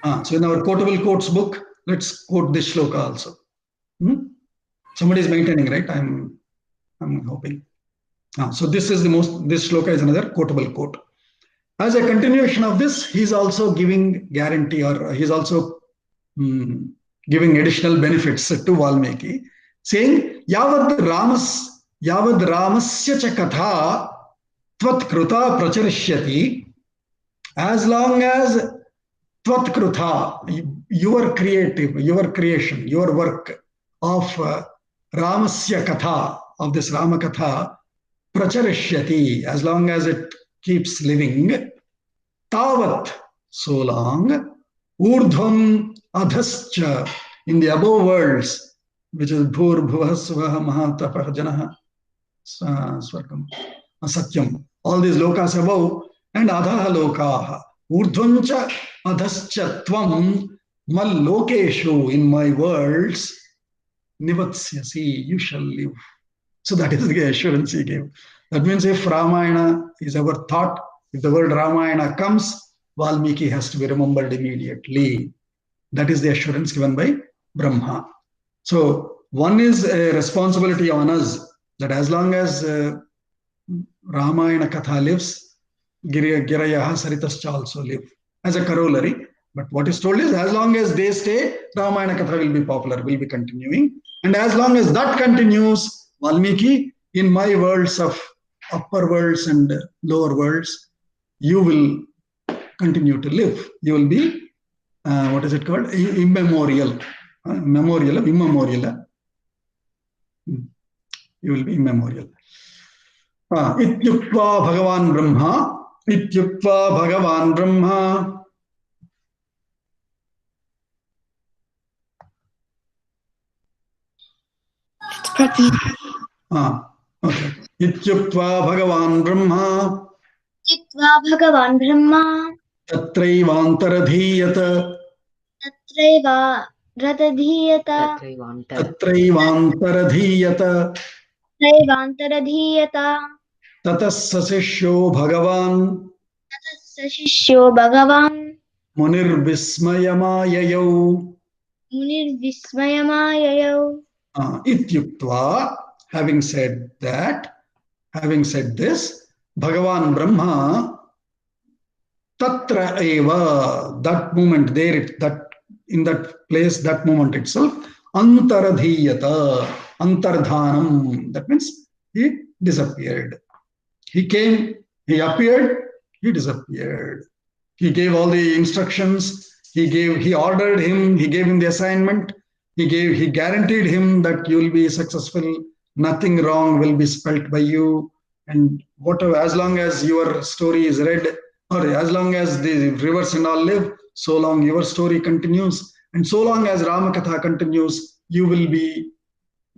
Speaker 1: So in our quotable quotes book, let's quote this shloka also. Somebody is maintaining, right? I'm hoping. So this shloka is another quotable quote. As a continuation of this, he's also giving guarantee, or he's also giving additional benefits to Valmiki, saying, Yavad Ramasya cha katha tvat kruta pracharishyati, as long as tvat kruta, your creation, your work of Ramasya katha, of this Rama katha, pracharishyati, as long as it keeps living, tavat, so long, urdhvam adhascha, in the above worlds, which is bhur bhuvah suvah mahatapah janah swargam satyam, all these lokas above, and adhaha lokaha, urdhvam cha adhascha tvam mallokeshu, in my worlds, nivatsyasi, you shall live. So that is the assurance he gave. That means if Ramayana is our thought, if the word Ramayana comes, Valmiki has to be remembered immediately. That is the assurance given by Brahma. So one is a responsibility on us, that as long as Ramayana katha lives, Girayaha Saritascha also live, as a corollary. But what is told is, as long as they stay, Ramayana katha will be popular, will be continuing. And as long as that continues, Valmiki, in my worlds of upper worlds and lower worlds, you will continue to live. You will be, what is it called? Immemorial. Immemorial. You will be immemorial. Ityuktva Bhagavan Brahma. Ityuktva Bhagavan Brahma. Okay. Ityuktva Bhagavan Brahma.
Speaker 5: Ityuktva Bhagavan Brahma.
Speaker 1: Tatraivantaradhiyata.
Speaker 5: Tatraivantaradhiyata. Tatraivantaradhiyata.
Speaker 1: Tatasya Sishyo Bhagavan.
Speaker 5: Tatasya Shishyo Bhagavan.
Speaker 1: Munirvismayamayayau.
Speaker 5: Munirvismayamayayau.
Speaker 1: Ityuktva, having said this, Bhagavan Brahma, tatra eva, that moment there, that in that place, that moment itself, antaradhiyata, antardhanam, that means he disappeared. He came, he appeared, he disappeared. He gave all the instructions, he ordered him, he gave him the assignment, he guaranteed him that you will be successful, nothing wrong will be spelt by you, and whatever, as long as your story is read, or as long as the rivers and all live, so long your story continues, and so long as Ramakatha continues, you will be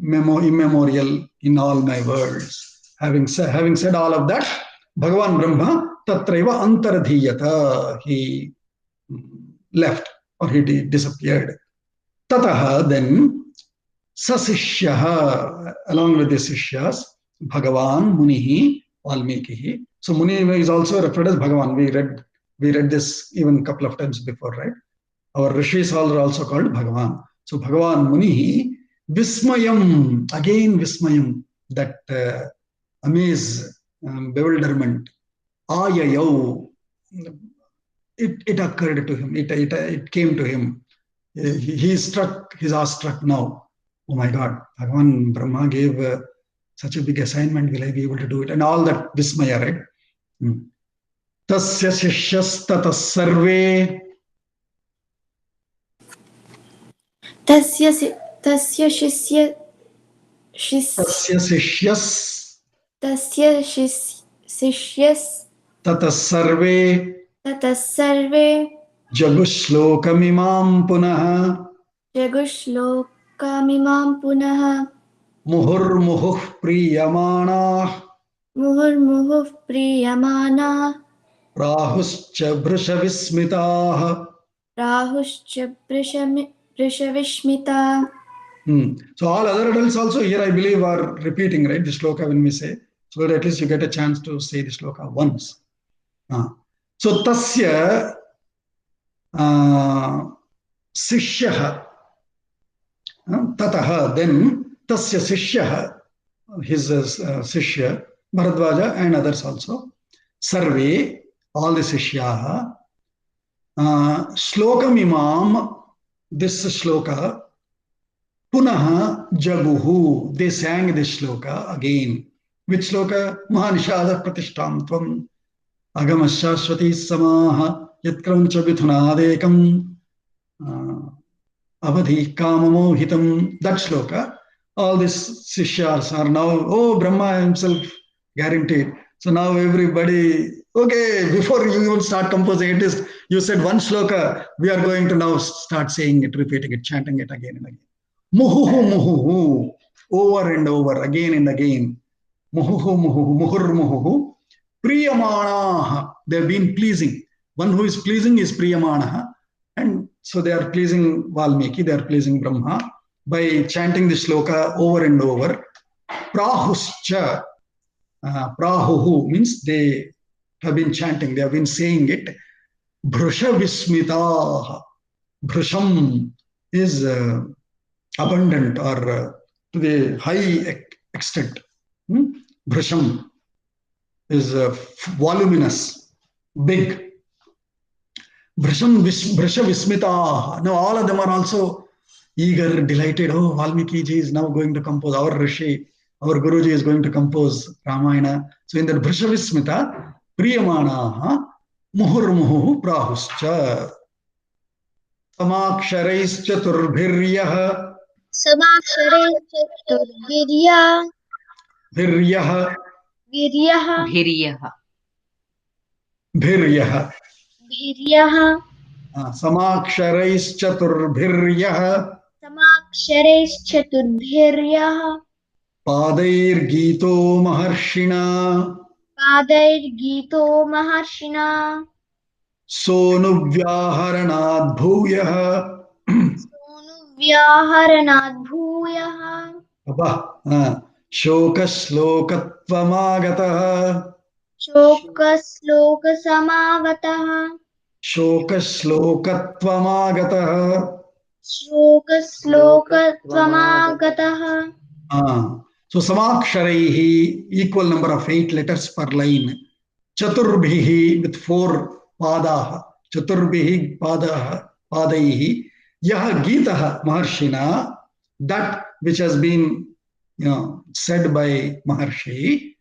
Speaker 1: immemorial in all my worlds. Having said all of that, Bhagavan Brahma tatraiva antaradhiyata, he left, or he disappeared. Tataha, then, sasishyaha, along with the sishyas, Bhagavan Munihi Valmikihi. So Muni is also referred as Bhagavan. We read this even a couple of times before, right? Our rishis are also called Bhagavan. So Bhagavan Munihi Vismayam, again Vismayam, that amaze, bewilderment, ayayau, it occurred to him, it came to him. He's awestruck now. Oh my God, Bhagavan Brahma gave such a big assignment, will I be able to do it? And all that Vismaya, right? Tasya sishyas tatas sarve.
Speaker 2: Tasya sishyas
Speaker 1: Tatas sarve. Jagushlokam punah.
Speaker 2: Jagushlokam punah.
Speaker 1: Muhurmuhuh priyamana. Rahuscha brishavismitah. So all other adults also here, I believe, are repeating, right, the shloka when we say, so that at least you get a chance to say the shloka once. So tasya, Sishyah. Tatah, then tasya Sishyah, his Sishya, Bharadwaja and others also. Sarve, all the Sishyaha. Shlokam imam, this shloka. Punaha jaguhu, they sang this shloka again. Which shloka? Mahanishada pratishtam tvam agamasashvati samaha yatkrancha vithunadekam avadhi kamamohitam. That shloka. All these sishyas are now, oh, Brahma himself guaranteed. So now everybody, okay, before you even start composing it is, you said one shloka, we are going to now start saying it, repeating it, chanting it again and again. Muhuhu muhuhu, over and over, again and again. Muhuhu muhuhu, muhur muhuhu. Priyamanaha, they've been pleasing. One who is pleasing is Priyamanaha. And so they are pleasing Valmiki, they are pleasing Brahma by chanting the shloka over and over. Prahuscha, prahuhu means they have been chanting, they have been saying it. Bhrusha vismitaha. Bhrusham is abundant or to the high extent. Bhrisham is voluminous, big. Bhrisham Bhrisha Vismita. Now all of them are also eager, delighted. Oh, Valmiki ji is now going to compose. Our Rishi, our Guruji is going to compose Ramayana. So in that Bhrisha Vismita, Priyamanaha, Muhurmuhu Prahuscha. Samaksharaischa Turbhiryah.
Speaker 5: Samakshare chaturvirya.
Speaker 1: Viryah.
Speaker 5: Viryaha.
Speaker 7: Bhiriyaha.
Speaker 1: Bhiryah.
Speaker 5: Viryaha.
Speaker 1: Samaksharaischa Turbhiryah.
Speaker 5: Samakshare chaturviryaha.
Speaker 1: Padair Gito Maharshina.
Speaker 5: Padair Gito Maharshina.
Speaker 1: Sonu Vyaharanad Bhuyah.
Speaker 5: Sonu Vyaharanad Bhuyaha.
Speaker 1: Shoka Shlokatvamangatah.
Speaker 5: Shoka Sloka Samagataha.
Speaker 1: Shoka Shlokatvamangatah.
Speaker 5: Shoka Sloka Tvamagataha.
Speaker 1: So Samaksharaih, equal number of 8 letters per line. Chaturbhihi with 4 padah. Chaturbhihi padah, padaihi. Yaha Gitaha Maharshina, that which has been said by Maharshi.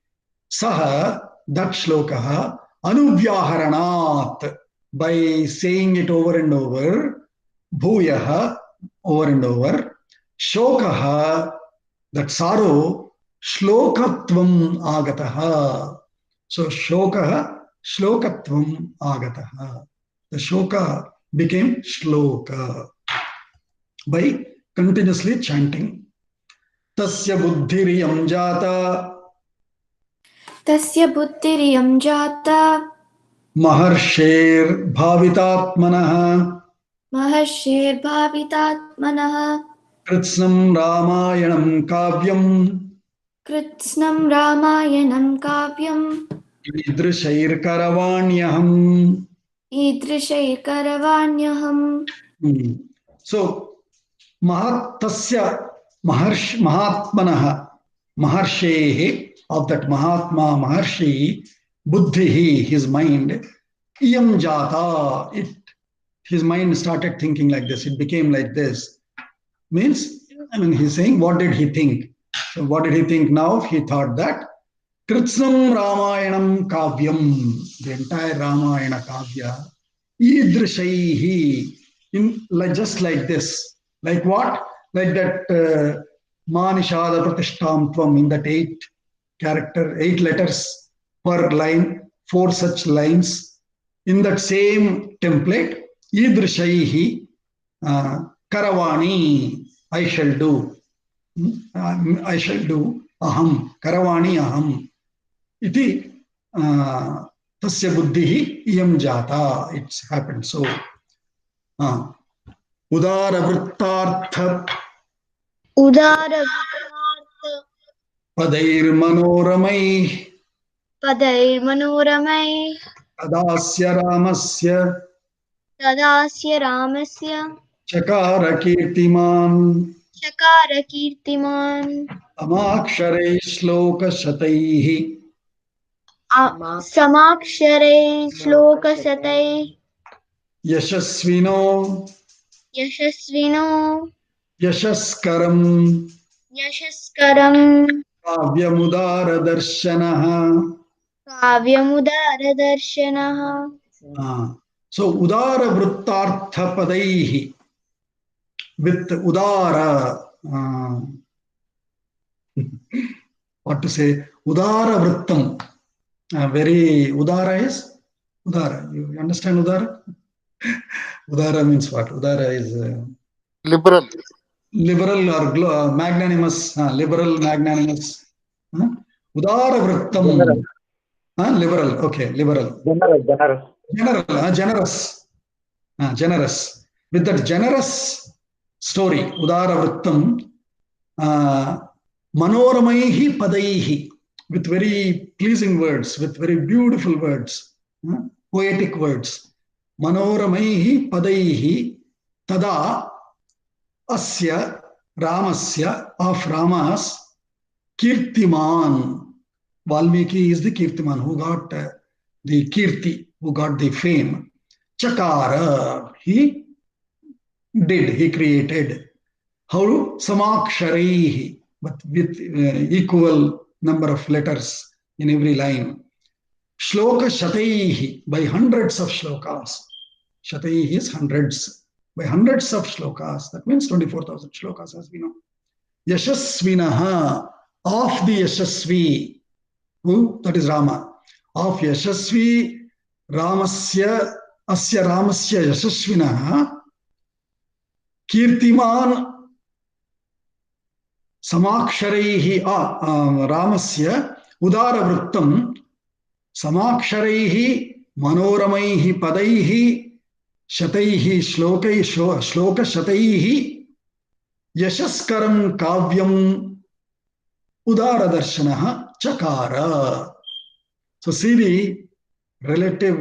Speaker 1: Saha, that shlokaha, Anuvyaharanat, by saying it over and over. Bhuyaha, over and over. Shokaha, that sorrow, shlokatvam agataha. So shokaha, shlokatvam agataha. The shoka became shloka by continuously chanting. Tasya buddhiriyam jata.
Speaker 2: Tasya buddhiriyam jata.
Speaker 1: Maharshir bhavitatmanaha.
Speaker 2: Maharshir bhavitatmanaha.
Speaker 1: Kritsnam Ramayanam kavyam.
Speaker 2: Kritsnam Ramayanam kavyam.
Speaker 1: Idrishair karavanyaham.
Speaker 2: Idrishair karavanyaham.
Speaker 1: So, Mahatasya Mahatmanaha, Maharshehe, of that Mahatma Maharshi, Buddhihi, his mind, Iyam Jata, his mind started thinking like this, it became like this. Means, he's saying, what did he think? So, what did he think now? He thought that Kritsnam Ramayanam Kavyam, the entire Ramayana Kavya, Idrishaihi, just like this. Like what? Like that Manishada Pratishtam Tvam, in that 8 letters per line, 4 such lines. In that same template, Idrishaihi, Karavani, I shall do. Aham, Karavani Aham. Iti tasya buddhihi iyam jata. It's happened. So, Udara Vrittartha.
Speaker 5: Udara
Speaker 1: Padair Manoramai.
Speaker 5: Padair Manoramai.
Speaker 1: Tadasya Ramasya.
Speaker 5: तदास्य रामस्य
Speaker 1: चकार कीर्तिमान्
Speaker 5: चकार कीर्तिमान्
Speaker 1: समाक्षरे श्लोकशतैः
Speaker 5: समाक्षरे श्लोकशतैः
Speaker 1: यशस्विनो
Speaker 5: यशस्विनो
Speaker 1: यशस्करम्
Speaker 5: यशस्करं
Speaker 1: काव्यमुदारदर्शनः.
Speaker 5: काव्यमुदारदर्शनः.
Speaker 1: So udara vrittartha padaihi, with udara, what to say, udara vrittam, very udara is udara. You understand udara? Udara means what? Udara is
Speaker 3: Liberal.
Speaker 1: liberal or magnanimous, liberal, magnanimous. Udara vrittam. Liberal, okay, liberal. Generous. Generous. With that generous story, udara vrittam, manoramaihi padaihi, with very pleasing words, with very beautiful words, poetic words. Manoramaihi padaihi tada asya ramasya, of Rama's, kirtiman. Valmiki is the kirtiman who got the kirti, who got the fame. Chakara, he created. How? Samaksharihi, but with equal number of letters in every line. Shloka shataihi, by hundreds of shlokas. Shataihi is hundreds, by hundreds of shlokas. That means 24,000 shlokas, as we know. Yashasvinaha, of the Yashasvi. Who? That is Rama. Of Yashasvi Ramasya, Asya Ramasya Yashasvinaha, Kirtiman Samaksharihi, Ramasya Udara Vrittam, Samaksharihi Manoramaihi Padaihi Shataihi Shloka Shataihi Yashaskaram Kavyam Udara Darshanaha Chakara. So see the relative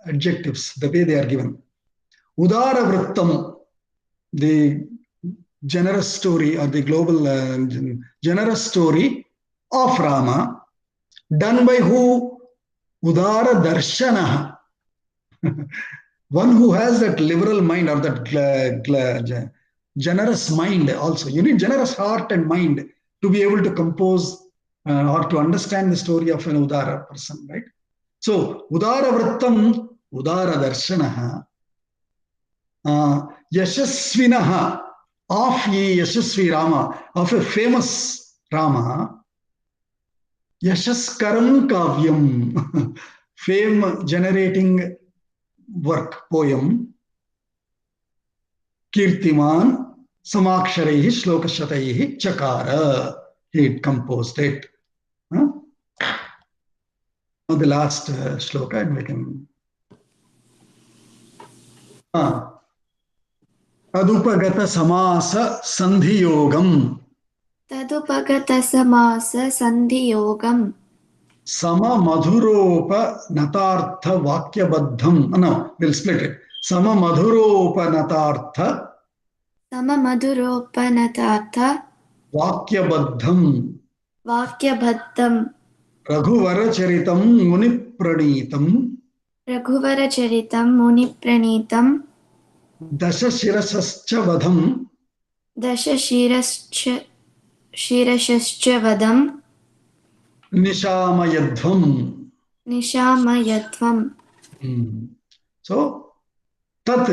Speaker 1: adjectives, the way they are given. Udara Vrittam, the generous story or the global generous story of Rama, done by who? Udara Darshanaha. One who has that liberal mind or that generous mind also. You need generous heart and mind to be able to compose or to understand the story of an Udara person, right? So, Udara Vrittam, Udara Darshanaha, Yashasvinaha, of ye Yashasvi Rama, of a famous Rama, Yashaskaram Kavyam, fame generating work, poem, Kirtiman, Samaksharaihi, Shlokashataihi, Chakara, he composed it. Now the last shloka, and we can. Tadupagata samasa sandhiyogam.
Speaker 2: Tadupagata samasa sandhiyogam.
Speaker 1: Sama madhuropa natartha vakyabaddham. No, we'll split it. Sama madhuropa natartha.
Speaker 2: Sama madhuropa natartha.
Speaker 1: Vakyabaddham.
Speaker 2: Vakyabhaddam.
Speaker 1: Raghuvaracharitam munipranitam.
Speaker 2: Raghuvaracharitam munipranitam.
Speaker 1: Dashashirasascha vadam.
Speaker 2: Dashashirascha vadam.
Speaker 1: Nishamayadvam.
Speaker 2: Nishamayadvam.
Speaker 1: So, tat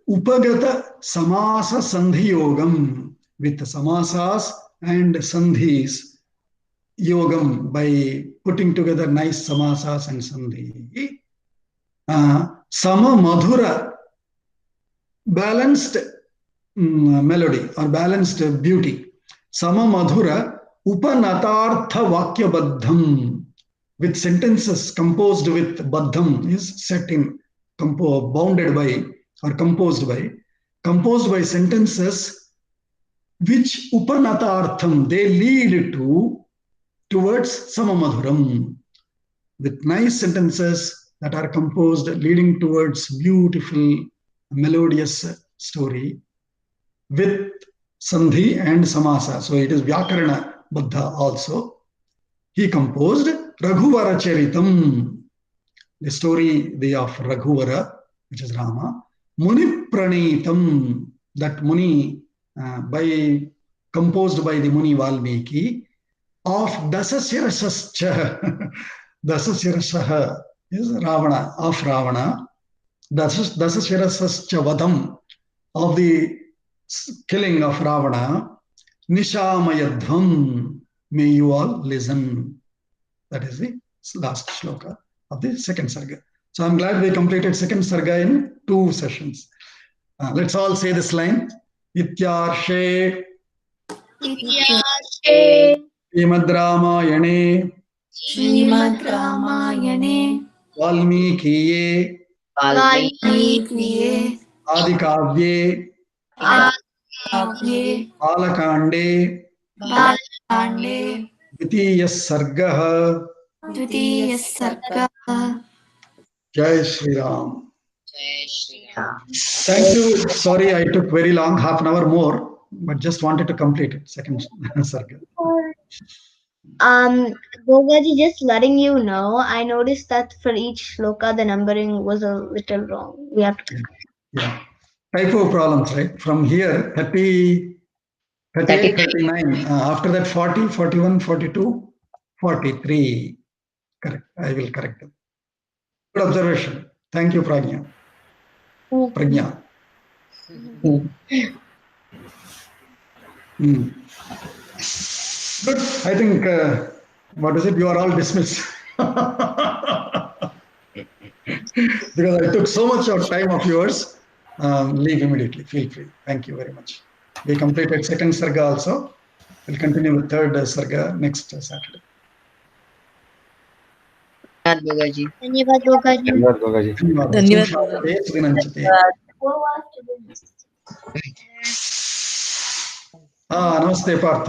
Speaker 1: upagata samasa sandhiyogam, with samasas and sandhis, yogam, by putting together nice samasas and sandhi. Sama madhura, balanced melody or balanced beauty. Sama madhura upanatartha vakyabaddham, with sentences composed with baddham is set in, bounded by or composed by sentences which upanatartham, they lead towards samamadhuram, with nice sentences that are composed leading towards beautiful, melodious story with Sandhi and Samasa. So it is Vyakarana Buddha also. He composed Raghuvara-charitam, the story of Raghuvara, which is Rama. Muni Pranitam, that Muni, composed by the Muni Valmiki, of Dasasirasascha. Dasasirasah is Ravana, of Ravana. Dasasirasascha Vadam, of the killing of Ravana. Nishamayadhvam, may you all listen. That is the last shloka of the second sarga. So I'm glad we completed second sarga in 2 sessions. Let's all say this line. Ityarshe Srimad Ramayane
Speaker 2: Srimad Ramayane
Speaker 1: Valmikiye
Speaker 2: Valmikiye
Speaker 1: Adikavye
Speaker 2: Adikavye
Speaker 1: Balakande
Speaker 2: Balakande
Speaker 1: Dvitiyas Sargah.
Speaker 2: Dvitiyas sarga.
Speaker 1: Jai Shri Ram. Thank you. Sorry, I took very long, half an hour more, but just wanted to complete it. Second sarga.
Speaker 5: Bhogaji, just letting you know, I noticed that for each shloka, the numbering was a little wrong. We have to.
Speaker 1: Yeah. Typo problems, right? From here, 30, 38, 39. After that, 40, 41, 42, 43. Correct. I will correct them. Good observation. Thank you, Pragya. Pragya. Good. I think, what is it? You are all dismissed. Because I took so much of time of yours. Leave immediately. Feel free. Thank you very much. We completed second sarga also. We'll continue with third sarga next Saturday.
Speaker 5: Dhanyavad Bhogaji.
Speaker 1: धन्यवाद सुविनंचते नमस्ते पार्थ